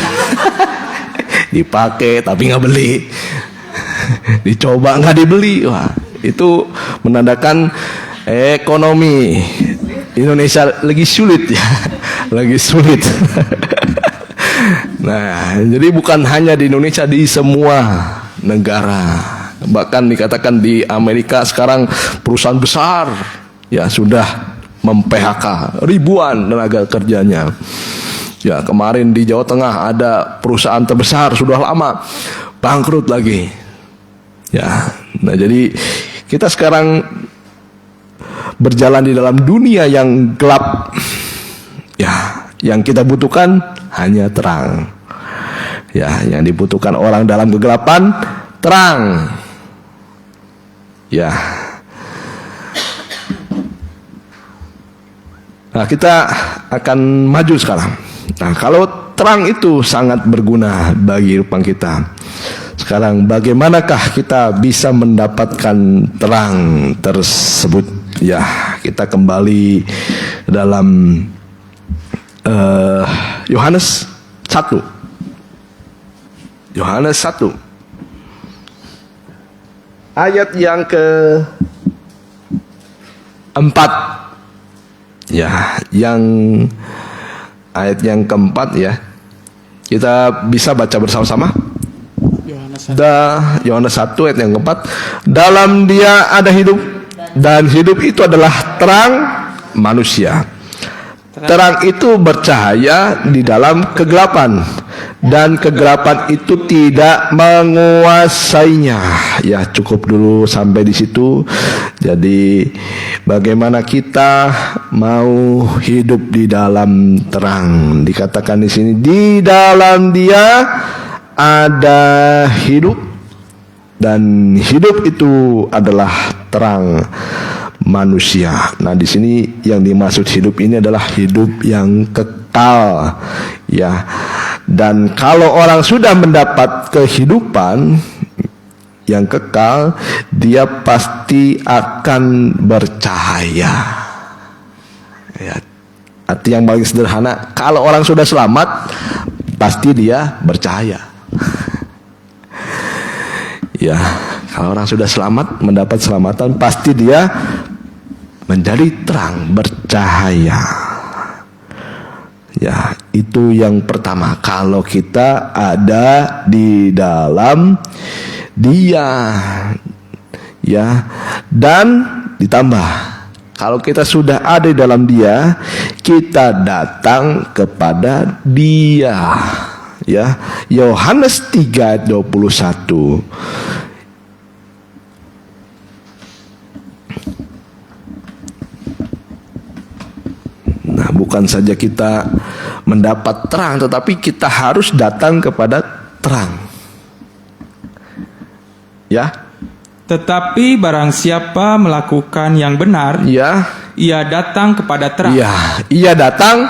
Dipakai tapi nggak beli. Dicoba nggak dibeli. Wah, itu menandakan ekonomi Indonesia lagi sulit, ya. Lagi sulit. Nah, jadi bukan hanya di Indonesia, di semua negara. Bahkan dikatakan di Amerika sekarang perusahaan besar, ya, sudah mem-PHK ribuan tenaga kerjanya. Ya, kemarin di Jawa Tengah ada perusahaan terbesar sudah lama bangkrut lagi. Ya, nah jadi kita sekarang berjalan di dalam dunia yang gelap. Ya, yang kita butuhkan hanya terang. Ya, yang dibutuhkan orang dalam kegelapan, terang. Ya. Nah, kita akan maju sekarang. Nah, kalau terang itu sangat berguna bagi kehidupan kita. Sekarang bagaimanakah kita bisa mendapatkan terang tersebut? Ya, kita kembali dalam Yohanes 1. Yohanes 1. Ayat yang ke-4. Ya, ayat yang ke-4, ya. Kita bisa baca bersama-sama. Yohanes 1 ayat yang ke-4. Dalam Dia ada hidup, dan hidup itu adalah terang manusia. Terang itu bercahaya di dalam kegelapan, dan kegelapan itu tidak menguasainya. Ya, cukup dulu sampai di situ. Jadi bagaimana kita mau hidup di dalam terang? Dikatakan di sini, di dalam Dia ada hidup, dan hidup itu adalah terang manusia. Nah, di sini yang dimaksud hidup ini adalah hidup yang kekal, ya. Dan kalau orang sudah mendapat kehidupan yang kekal, dia pasti akan bercahaya. Ya, arti yang paling sederhana, kalau orang sudah selamat, pasti dia bercahaya. Ya, kalau orang sudah selamat, mendapat keselamatan, pasti dia menjadi terang, bercahaya. Ya, itu yang pertama. Kalau kita ada di dalam Dia, ya, dan ditambah, kalau kita sudah ada di dalam Dia, kita datang kepada Dia. Ya, Yohanes 3:21. Nah, bukan saja kita mendapat terang, tetapi kita harus datang kepada terang. Ya. Tetapi barang siapa melakukan yang benar, Ya. ia datang kepada terang. Ya, ia datang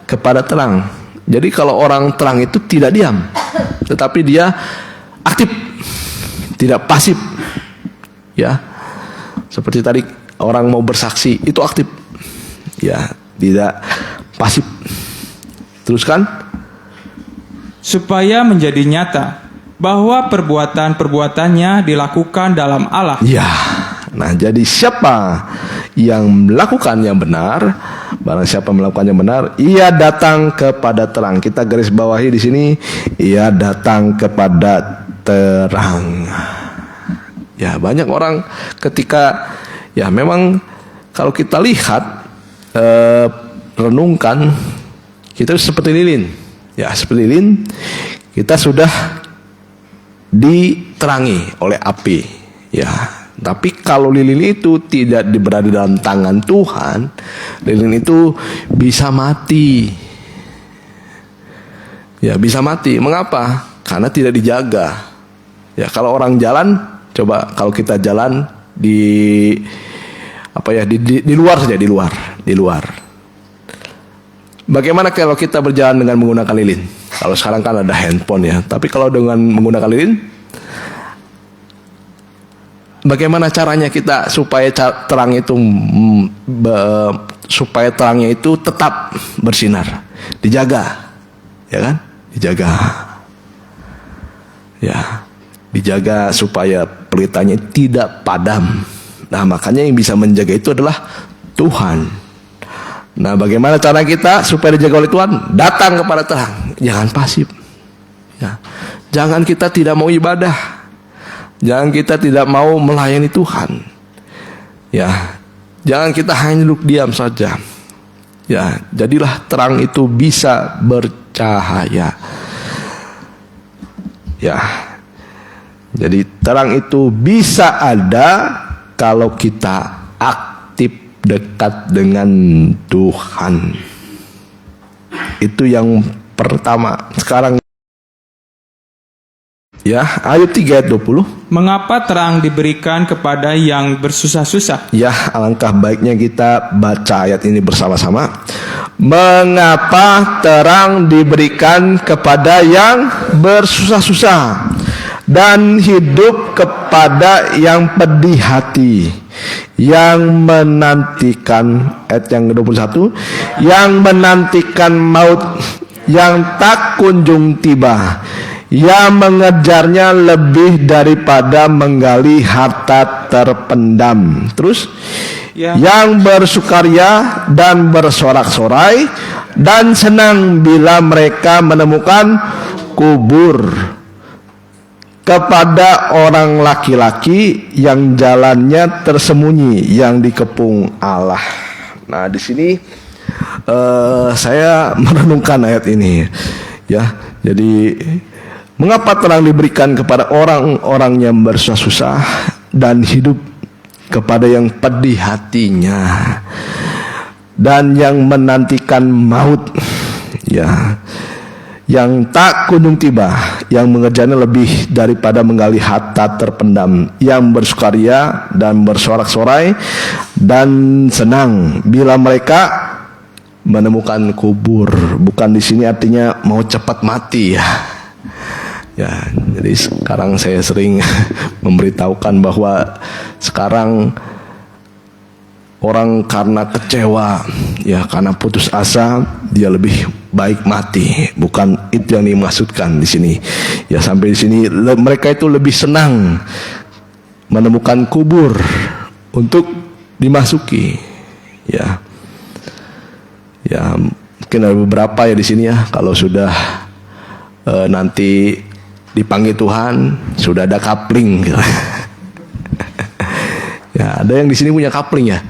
kepada terang. Jadi kalau orang terang itu tidak diam, tetapi dia aktif, tidak pasif. Ya. Seperti tadi orang mau bersaksi, itu aktif. Ya, tidak pasif. Teruskan. Supaya menjadi nyata bahwa perbuatan-perbuatannya dilakukan dalam Allah. Ya. Nah, jadi siapa yang melakukan yang benar, barang siapa melakukan yang benar, ia datang kepada terang. Kita garis bawahi di sini, ia datang kepada terang. Ya, banyak orang ketika, ya memang kalau kita lihat, renungkan, kita seperti lilin. Ya, seperti lilin, kita sudah diterangi oleh api. Ya, tapi kalau lilin itu tidak berada dalam tangan Tuhan, lilin itu bisa mati. Ya, bisa mati. Mengapa? Karena tidak dijaga. Ya, kalau orang jalan, coba kalau kita jalan di luar saja, di luar. Bagaimana kalau kita berjalan dengan menggunakan lilin? Kalau sekarang kan ada handphone, ya. Tapi kalau dengan menggunakan lilin, bagaimana caranya kita supaya terang itu supaya terangnya itu tetap bersinar, dijaga, ya kan? Dijaga, ya, dijaga supaya pelitanya tidak padam. Nah, makanya yang bisa menjaga itu adalah Tuhan. Nah, bagaimana cara kita supaya dijaga oleh Tuhan? Datang kepada terang, jangan pasif. Ya. Jangan kita tidak mau ibadah, jangan kita tidak mau melayani Tuhan. Ya, jangan kita hanya duduk diam saja. Ya, jadilah terang itu bisa bercahaya. Ya, jadi terang itu bisa ada kalau kita aktif dekat dengan Tuhan. Itu yang pertama. Sekarang, ya, ayat 3 ayat 20. Mengapa terang diberikan kepada yang bersusah-susah? Ya, alangkah baiknya kita baca ayat ini bersama-sama. Mengapa terang diberikan kepada yang bersusah-susah dan hidup kepada yang pedih hati, yang menantikan, ayat yang ke-21, yang menantikan maut yang tak kunjung tiba, yang mengejarnya lebih daripada menggali harta terpendam. Terus, yang bersukaria dan bersorak-sorai dan senang bila mereka menemukan kubur, kepada orang laki-laki yang jalannya tersembunyi, yang dikepung Allah. Nah, di sini saya merenungkan ayat ini, ya. Jadi mengapa terang diberikan kepada orang-orang yang bersusah-susah dan hidup kepada yang pedih hatinya dan yang menantikan maut, ya, yang tak kunjung tiba, yang mengerjanya lebih daripada menggali harta terpendam, yang bersukaria dan bersorak-sorai dan senang bila mereka menemukan kubur. Bukan di sini artinya mau cepat mati, ya. Ya, jadi sekarang saya sering memberitahukan bahwa sekarang orang karena kecewa, ya, karena putus asa, dia lebih baik mati. Bukan itu yang dimaksudkan di sini. Ya, sampai di sini mereka itu lebih senang menemukan kubur untuk dimasuki. Ya, ya, mungkin ada beberapa ya di sini, ya, kalau sudah nanti dipanggil Tuhan, sudah ada kapling, gitu. Ya, ada yang di sini punya kapling, ya.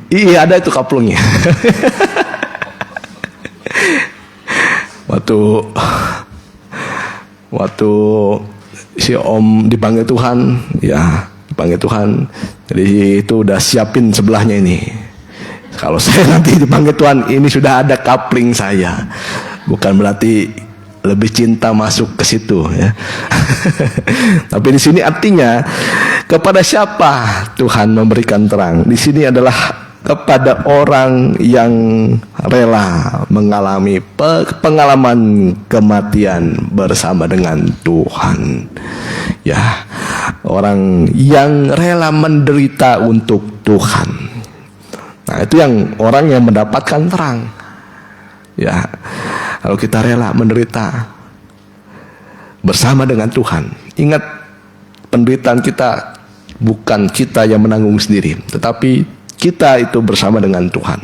Iya, ada itu kaplungnya. waktu si Om dipanggil Tuhan, ya, dipanggil Tuhan. Jadi itu udah siapin sebelahnya ini. Kalau saya nanti dipanggil Tuhan, ini sudah ada kapling saya. Bukan berarti lebih cinta masuk ke situ, ya. Tapi di sini artinya kepada siapa Tuhan memberikan terang? Di sini adalah kepada orang yang rela mengalami pengalaman kematian bersama dengan Tuhan. Ya, orang yang rela menderita untuk Tuhan. Nah, itu yang orang yang mendapatkan terang. Ya, kalau kita rela menderita bersama dengan Tuhan, ingat, penderitaan kita bukan kita yang menanggung sendiri, tetapi kita itu bersama dengan Tuhan.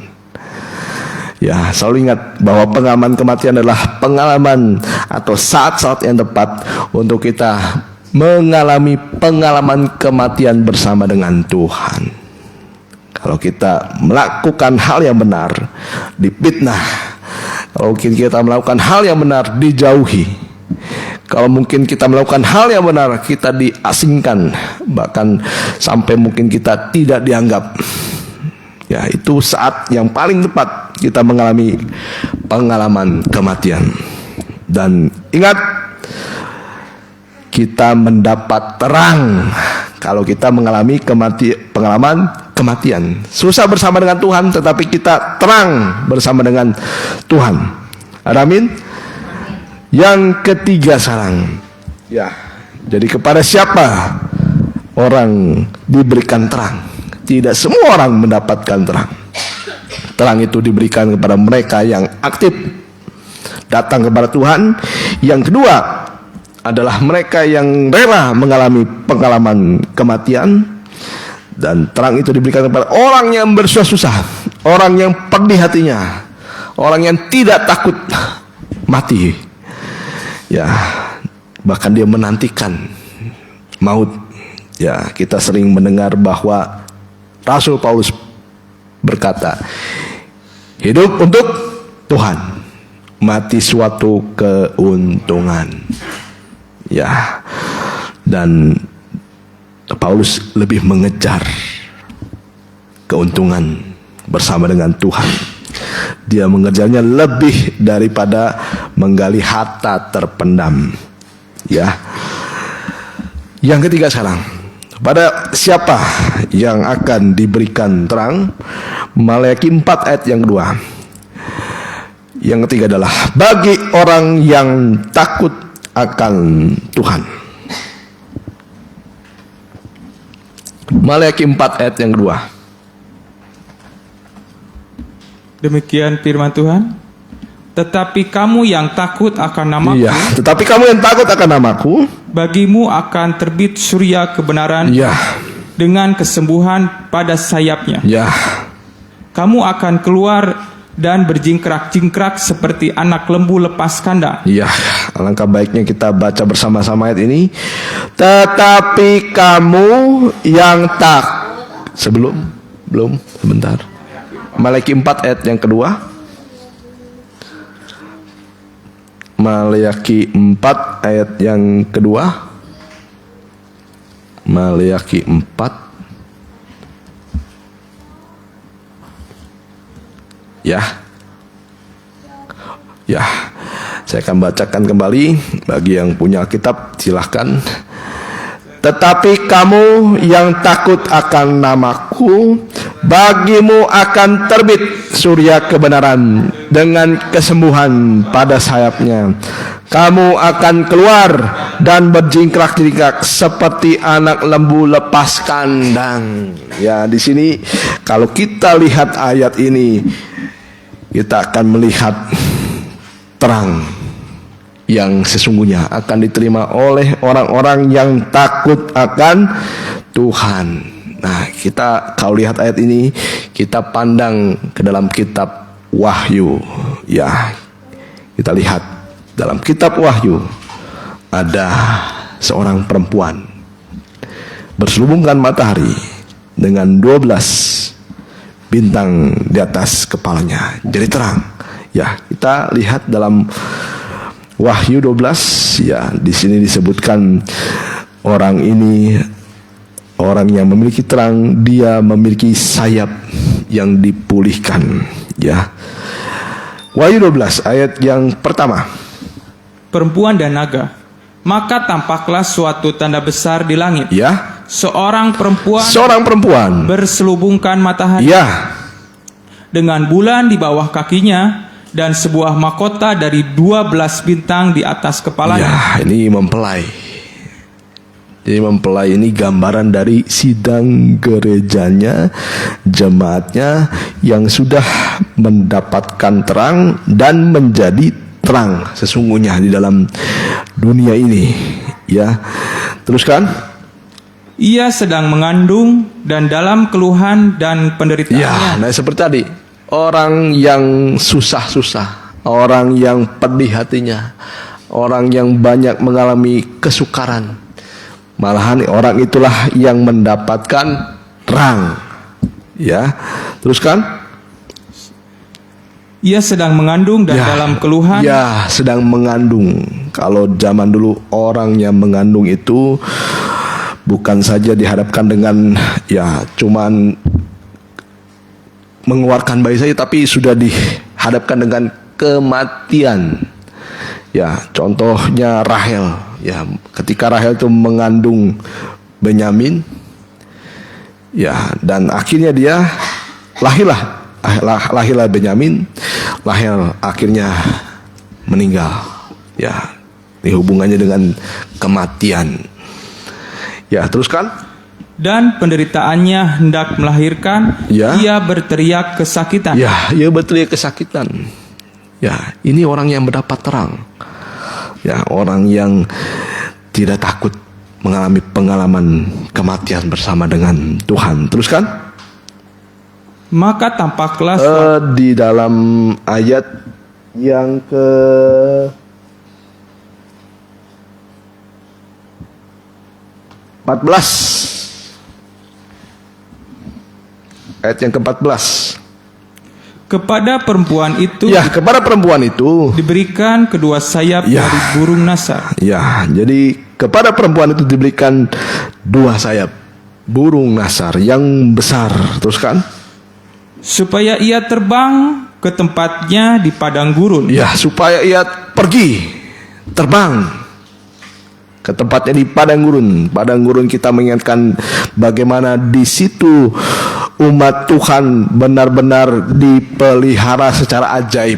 Ya, selalu ingat bahwa pengalaman kematian adalah pengalaman atau saat-saat yang tepat untuk kita mengalami pengalaman kematian bersama dengan Tuhan. Kalau kita melakukan hal yang benar, difitnah. Kalau mungkin kita melakukan hal yang benar, dijauhi. Kalau mungkin kita melakukan hal yang benar, kita diasingkan, bahkan sampai mungkin kita tidak dianggap. Ya, itu saat yang paling tepat kita mengalami pengalaman kematian. Dan ingat, kita mendapat terang kalau kita mengalami pengalaman kematian. Susah bersama dengan Tuhan, tetapi kita terang bersama dengan Tuhan. Amin. Yang ketiga sekarang, ya, jadi kepada siapa orang diberikan terang? Tidak semua orang mendapatkan terang. Terang itu diberikan kepada mereka yang aktif datang kepada Tuhan. Yang kedua adalah mereka yang rela mengalami pengalaman kematian. Dan terang itu diberikan kepada orang yang bersusah-susah, orang yang pedih hatinya, orang yang tidak takut mati. Ya, bahkan dia menantikan maut. Ya, kita sering mendengar bahwa Rasul Paulus berkata, hidup untuk Tuhan, mati suatu keuntungan. Ya, dan Paulus lebih mengejar keuntungan bersama dengan Tuhan. Dia mengejarnya lebih daripada menggali harta terpendam. Ya. Yang ketiga sekarang, pada siapa yang akan diberikan terang? Maleakhi 4 ayat yang kedua. Yang ketiga adalah bagi orang yang takut akan Tuhan. Maleakhi 4 ayat yang kedua. Demikian firman Tuhan. Tetapi kamu yang takut akan namaku, Iya, tetapi kamu yang takut akan namaku, bagimu akan terbit surya kebenaran, ya, dengan kesembuhan pada sayapnya. ya, Kamu akan keluar dan berjingkrak-jingkrak seperti anak lembu lepas kandang. ya. Alangkah baiknya kita baca bersama-sama ayat ini. Tetapi kamu yang belum sebentar. Maleakhi 4 ayat yang kedua. Maleakhi 4 ayat yang kedua. Maleakhi 4. Ya. Saya akan bacakan kembali. Bagi yang punya kitab silahkan. Tetapi kamu yang takut akan namaku, bagimu akan terbit surya kebenaran dengan kesembuhan pada sayapnya. Kamu akan keluar dan berjingkrak-jingkrak seperti anak lembu lepas kandang. Ya, di sini kalau kita lihat ayat ini, kita akan melihat terang yang sesungguhnya akan diterima oleh orang-orang yang takut akan Tuhan. Nah, kita kalau lihat ayat ini, kita pandang ke dalam kitab Wahyu. Ya, kita lihat dalam kitab Wahyu ada seorang perempuan berselubungkan matahari dengan 12 bintang di atas kepalanya. Jadi terang. Ya, kita lihat dalam Wahyu 12, ya, di sini disebutkan orang ini orang yang memiliki terang, dia memiliki sayap yang dipulihkan, ya. Wahyu 12 ayat yang pertama. Perempuan dan naga. Maka tampaklah suatu tanda besar di langit. Ya. Seorang perempuan berselubungkan matahari. Ya. Dengan bulan di bawah kakinya dan sebuah mahkota dari 12 bintang di atas kepalanya. Ya, ini mempelai. Jadi mempelai ini gambaran dari sidang gerejanya, jemaatnya yang sudah mendapatkan terang dan menjadi terang sesungguhnya di dalam dunia ini. Ya, teruskan. Ia sedang mengandung dan dalam keluhan dan penderitaannya. Ya, nah seperti tadi, orang yang susah-susah, orang yang pedih hatinya, orang yang banyak mengalami kesukaran, malahan orang itulah yang mendapatkan terang. Ya, teruskan. Ia sedang mengandung dan dalam keluhan. Ya, sedang mengandung. Kalau zaman dulu orang yang mengandung itu bukan saja dihadapkan dengan ya cuman mengeluarkan bayi saja, tapi sudah dihadapkan dengan kematian. Ya, contohnya Rahel. Ya, ketika Rahel itu mengandung Benyamin, ya, dan akhirnya dia lahirlah Benyamin. Rahel akhirnya meninggal. Ya, ini hubungannya dengan kematian. Ya, teruskan. Dan penderitaannya hendak melahirkan, Ya. ia berteriak kesakitan. Ya, ia berteriak kesakitan. Ya, ini orang yang mendapat terang. Ya, orang yang tidak takut mengalami pengalaman kematian bersama dengan Tuhan. Teruskan. Maka tampaklah Di dalam ayat yang ke 14. Ayat yang ke-14. kepada perempuan itu Ya, kepada perempuan itu diberikan kedua sayap Ya. dari burung nasar. ya, jadi kepada perempuan itu diberikan dua sayap burung nasar yang besar. Teruskan. Supaya ia terbang ke tempatnya di padang gurun. Ya, supaya ia pergi terbang ke tempatnya di padang gurun. Padang gurun kita mengingatkan bagaimana di situ umat Tuhan benar-benar dipelihara secara ajaib.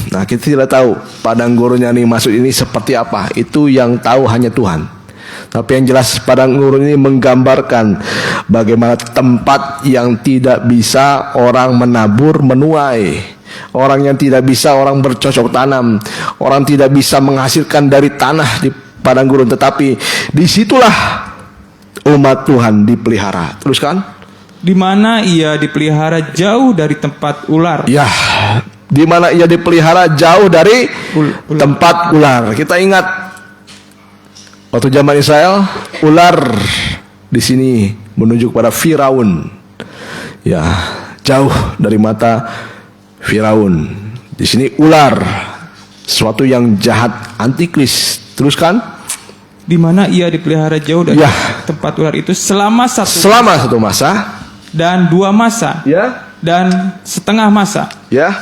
Nah, kita tidak tahu padang gurunnya ini maksud ini seperti apa. Itu yang tahu hanya Tuhan. Tapi yang jelas padang gurun ini menggambarkan bagaimana tempat yang tidak bisa orang menabur menuai, orang yang tidak bisa orang bercocok tanam, orang tidak bisa menghasilkan dari tanah di padang gurun, tetapi disitulah umat Tuhan dipelihara. Teruskan. Di mana ia dipelihara jauh dari tempat ular. Ya, di mana ia dipelihara jauh dari tempat ular. Kita ingat waktu zaman Israel, ular di sini menunjuk pada Firaun. Ya, jauh dari mata Firaun. Di sini ular, sesuatu yang jahat, antikris. Teruskan. Di mana ia dipelihara jauh dari Ya. tempat ular itu selama Selama satu masa, dan 2 masa ya, dan setengah masa. ya,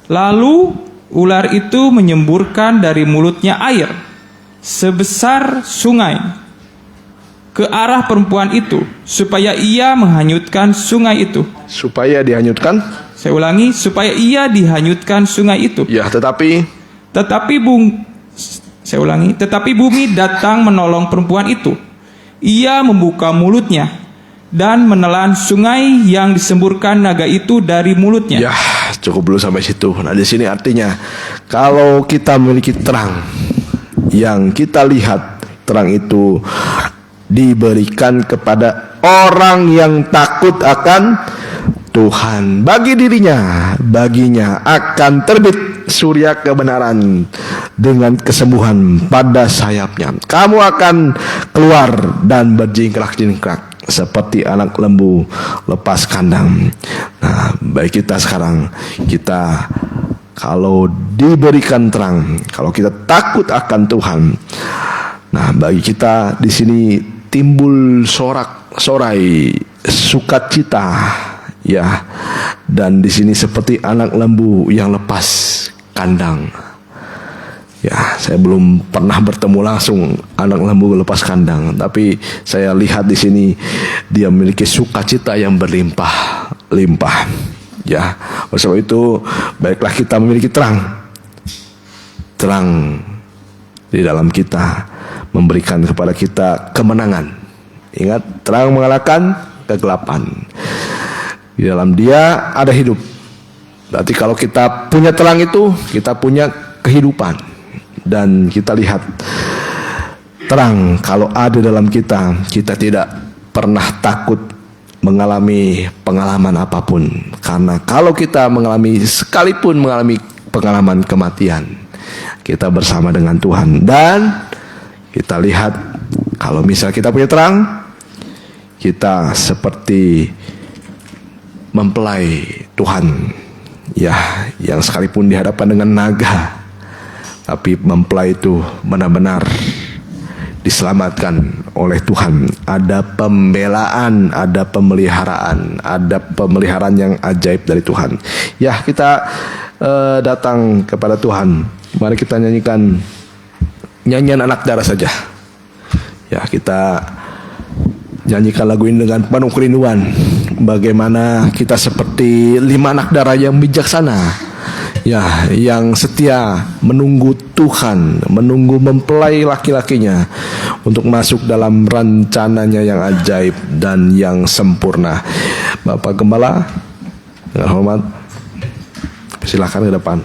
Lalu ular itu menyemburkan dari mulutnya air sebesar sungai ke arah perempuan itu, supaya ia menghanyutkan sungai itu. supaya dihanyutkan. Saya ulangi, supaya ia dihanyutkan sungai itu. Ya, tetapi Tetapi bumi datang menolong perempuan itu. Ia membuka mulutnya dan menelan sungai yang disemburkan naga itu dari mulutnya. ya, cukup dulu sampai situ. Nah, di sini artinya kalau kita memiliki terang yang kita lihat, terang itu diberikan kepada orang yang takut akan Tuhan. Baginya akan terbit surya kebenaran dengan kesembuhan pada sayapnya. Kamu akan keluar dan berjingkrak-jingkrak seperti anak lembu lepas kandang. Nah, baik kita sekarang, kita kalau diberikan terang, kalau kita takut akan Tuhan, nah bagi kita di sini timbul sorak-sorai sukacita, ya, dan di sini seperti anak lembu yang lepas kandang. Ya, saya belum pernah bertemu langsung anak lembu lepas kandang, tapi saya lihat di sini dia memiliki sukacita yang berlimpah-limpah. Ya, oleh sebab itu baiklah kita memiliki terang di dalam kita, memberikan kepada kita kemenangan. Ingat, terang mengalahkan kegelapan. Di dalam dia ada hidup. Berarti kalau kita punya terang itu, kita punya kehidupan. Dan kita lihat terang kalau ada dalam kita, kita tidak pernah takut mengalami pengalaman apapun. Karena kalau kita sekalipun mengalami pengalaman kematian, kita bersama dengan Tuhan. Dan kita lihat kalau misal kita punya terang, kita seperti mempelai Tuhan, ya, yang sekalipun dihadapkan dengan naga, tapi mempelai itu benar-benar diselamatkan oleh Tuhan. Ada pembelaan, ada pemeliharaan yang ajaib dari Tuhan. Ya, kita datang kepada Tuhan. Mari kita nyanyikan nyanyian anak darah saja. Ya, kita nyanyikan lagu ini dengan penuh kerinduan. Bagaimana kita seperti 5 anak darah yang bijaksana, ya, yang setia menunggu Tuhan, menunggu mempelai laki-lakinya untuk masuk dalam rencananya yang ajaib dan yang sempurna. Bapak Gembala, dengan hormat, silakan ke depan.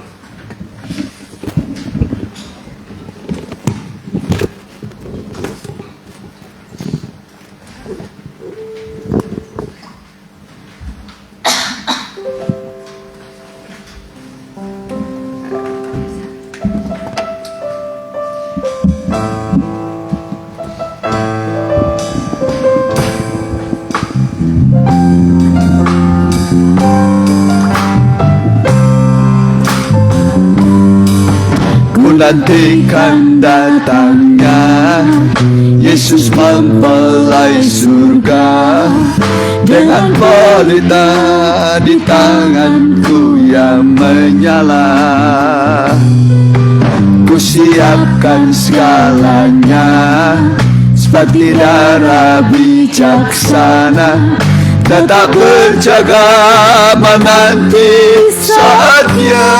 Nantikan datangnya Yesus mempelai surga, dengan pelita di tanganku yang menyala. Ku siapkan segalanya seperti darah bijaksana, tetap berjaga menanti saatnya.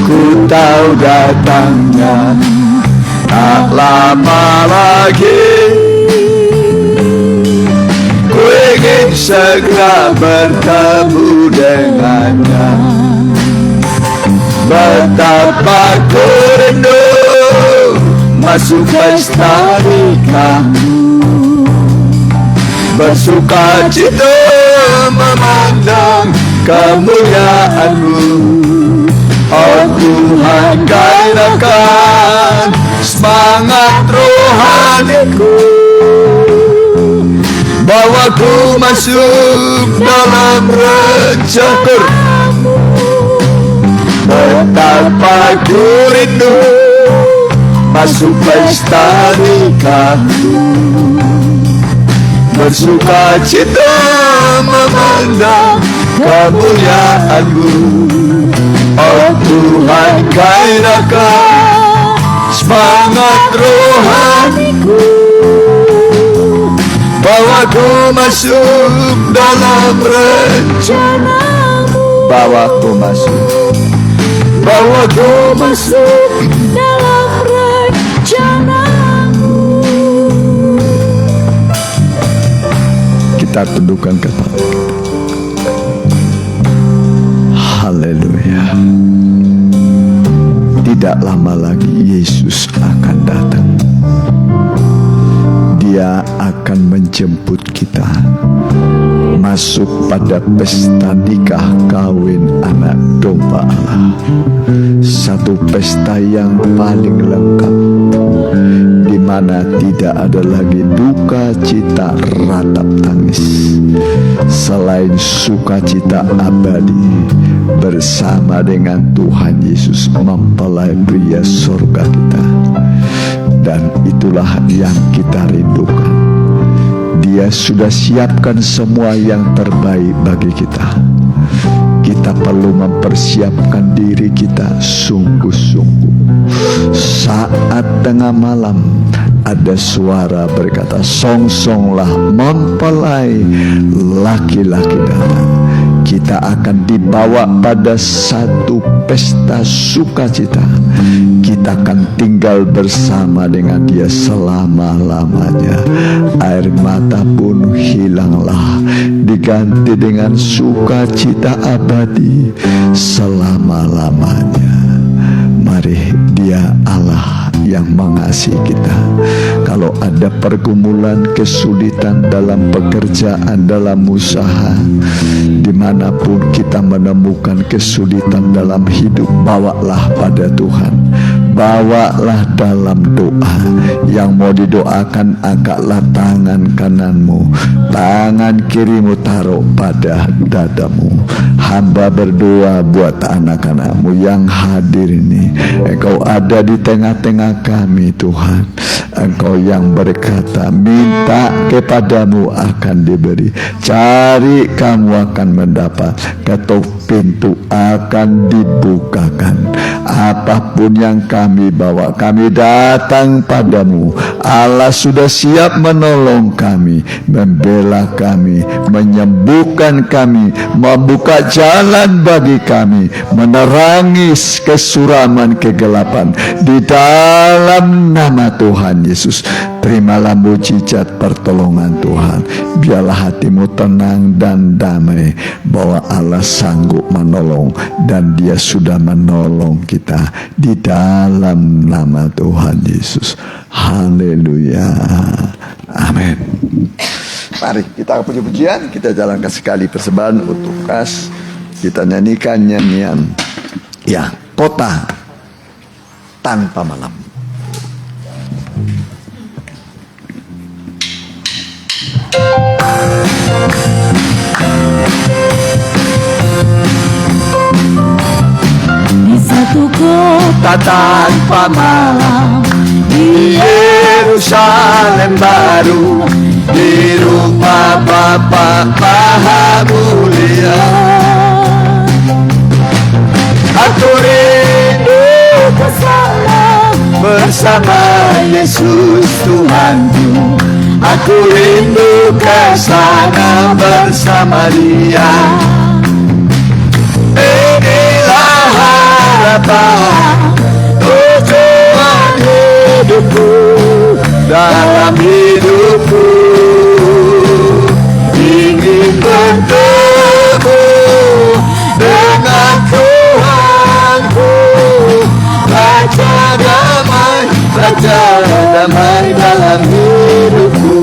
Ku tahu datangnya tak lama lagi. Ku ingin segera bertemu dengannya. Betapa ku rindu masuk pesta nikahmu, bersuka cita memandang kemuliaan-Mu. Oh Tuhan, gairahkan semangat rohaniku, bawa Bawaku masuk dalam rencanamu. Betapa ku rindu masuk pesta nikahmu, bersuka cita memandang kemuliaan-Mu. Oh Tuhan, gairahkan semangat rohaniku, bawaku masuk dalam rencanamu. Bawaku masuk dalam rencanamu. Kita tundukkan kepala kita. Haleluya. Tidak lama lagi Yesus akan datang. Dia akan menjemput kita masuk pada pesta nikah kawin anak domba Allah. Satu pesta yang paling lengkap, di mana tidak ada lagi duka cita ratap tangis, selain sukacita abadi bersama dengan Tuhan Yesus mempelai pria surga kita. Dan itulah yang kita rindukan. Dia sudah siapkan semua yang terbaik bagi kita. Kita perlu mempersiapkan diri kita sungguh-sungguh. Saat tengah malam ada suara berkata, "Song-songlah mempelai laki-laki datang." Kita akan dibawa pada satu pesta sukacita. Kita akan tinggal bersama dengan Dia selama-lamanya. Air mata pun hilanglah, diganti dengan sukacita abadi selama-lamanya. Mari, Dia Allah yang mengasihi kita. Kalau ada pergumulan, kesulitan dalam pekerjaan, dalam usaha, dimanapun kita menemukan kesulitan dalam hidup, bawalah pada Tuhan. Bawalah dalam doa. Yang mau didoakan, angkatlah tangan kananmu, tangan kirimu taruh pada dadamu. Hamba berdoa buat anak-anakmu yang hadir ini. Engkau ada di tengah-tengah kami Tuhan. Engkau yang berkata, minta kepadamu akan diberi, cari kamu akan mendapat, ketuk pintu akan dibukakan. Apapun yang kami bawa, kami datang padamu. Allah sudah siap menolong kami, membela kami, menyembuhkan kami, membuka jalan bagi kami, menerangi kesuraman kegelapan. Di dalam nama Tuhan Yesus, terimalah mujizat pertolongan Tuhan. Biarlah hatimu tenang dan damai, bahwa Allah sanggup menolong dan Dia sudah menolong kita di dalam nama Tuhan Yesus. Haleluya. Amin. Mari kita puji-pujian, kita jalankan sekali persembahan untuk kas. Kita nyanyikan nyanyian ya, Kota Tanpa Malam. Di satu kota tanpa malam, di Yerusalem baru, di rumah Bapa Maha Mulia, aku rindu ke sana bersama Yesus Tuhanku. Aku rindu ke sana bersama Dia. Inilah harapan tujuan hidupku, dalam hidupku ingin bertemu dengan Tuhanku. Raja damai dalam hidupku.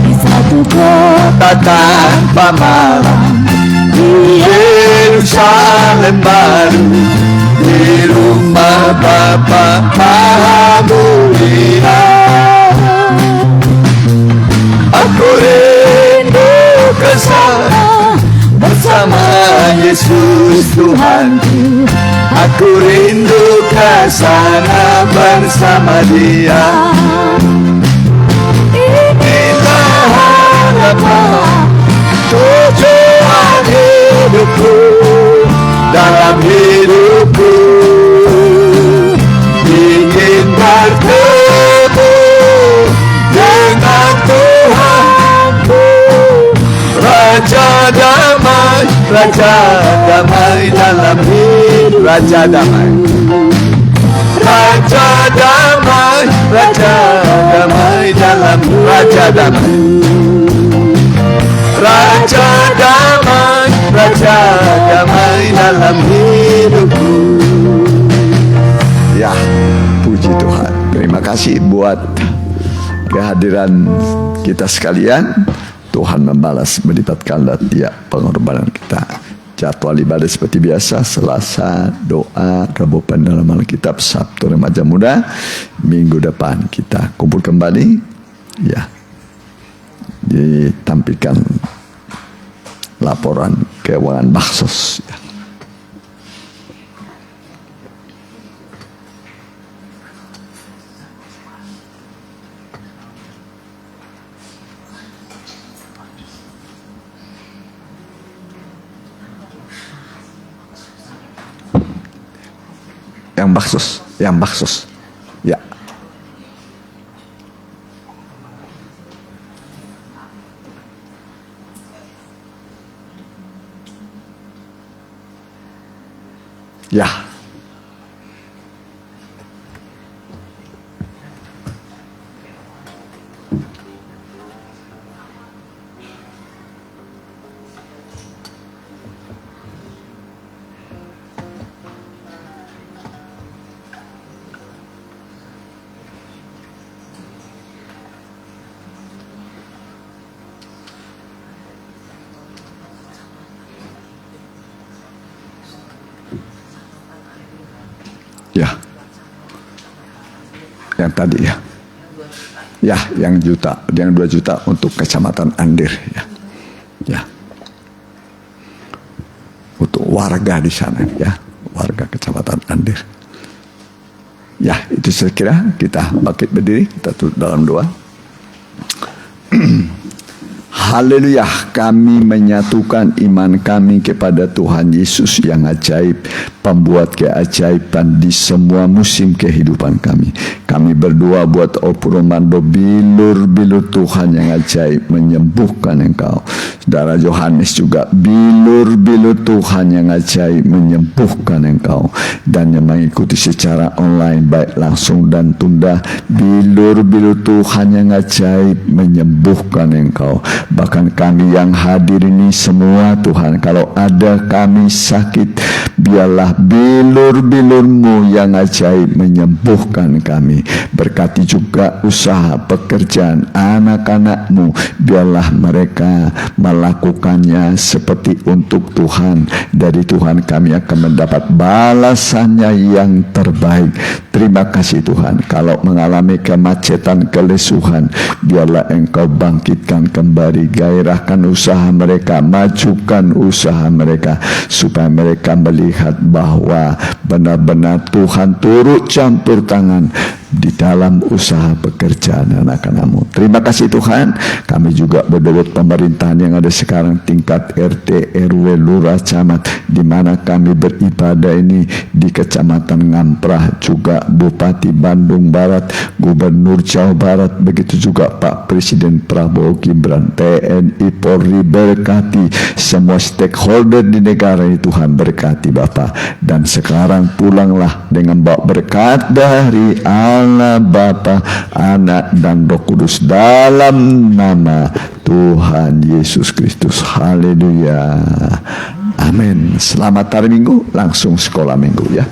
di satu kota Tanpa malam, di Yerusalem baru, di rumah Bapa Maha Mulia, Ku rindu ke sana bersama Dia. Inilah harapan tujuan hidupku, dalam hidupku ingin bertemu dengan Tuhanku, Raja damai, Raja damai dalam hidup, Raja damai, Raja damai, Raja damai dalam, Raja damai, Raja damai, Raja damai dalam hidupku. Ya, puji Tuhan. Terima kasih buat kehadiran kita sekalian. Tuhan membalas berlipat ganda tiap pengorbanan kita. Jadwal ibadah seperti biasa, Selasa doa, Rabu pendalaman Alkitab, Sabtu remaja muda. Minggu depan kita kumpul kembali. Ya, ditampilkan laporan keuangan baksos. Ya. Yang baksos. Ya. Ya. Ya, yang tadi ya, ya, yang 2 juta untuk kecamatan Andir ya, ya, untuk warga di sana ya, warga kecamatan Andir. Ya, itu saya kira kita bangkit berdiri, kita tutup dalam doa. Haleluya, kami menyatukan iman kami kepada Tuhan Yesus yang ajaib, pembuat keajaiban di semua musim kehidupan kami. Kami berdoa buat Opuromando, bilur-bilur Tuhan yang ajaib menyembuhkan engkau. Saudara Yohanes juga, bilur-bilur Tuhan yang ajaib menyembuhkan engkau. Dan yang mengikuti secara online baik langsung dan tunda, bilur-bilur Tuhan yang ajaib menyembuhkan engkau. Bahkan kami yang hadir ini semua Tuhan, kalau ada kami sakit, biarlah bilur-bilur-Mu yang ajaib menyembuhkan kami. Berkati juga usaha pekerjaan anak-anak-Mu, biarlah mereka melakukannya seperti untuk Tuhan. Dari Tuhan kami akan mendapat balasannya yang terbaik. Terima kasih Tuhan. Kalau mengalami kemacetan, kelesuhan, biarlah Engkau bangkitkan kembali, gairahkan usaha mereka, majukan usaha mereka, supaya mereka melihat bahwa benar-benar Tuhan turut campur tangan di dalam usaha pekerjaan anak-anak-Mu. Terima kasih Tuhan. Kami juga berdoa pemerintahan yang ada sekarang, tingkat RT, RW, Lurah, Camat, di mana kami beribadah ini di Kecamatan Ngamprah, juga Bupati Bandung Barat, Gubernur Jawa Barat, begitu juga Pak Presiden Prabowo Gibran, TNI, Polri, berkati semua stakeholder di negara ini Tuhan, berkati Bapak. Dan sekarang pulanglah dengan bawa berkat dari Allah Bapa, Anak dan Roh Kudus, dalam nama Tuhan Yesus Kristus. Haleluya. Amin. Selamat hari Minggu, langsung sekolah Minggu ya.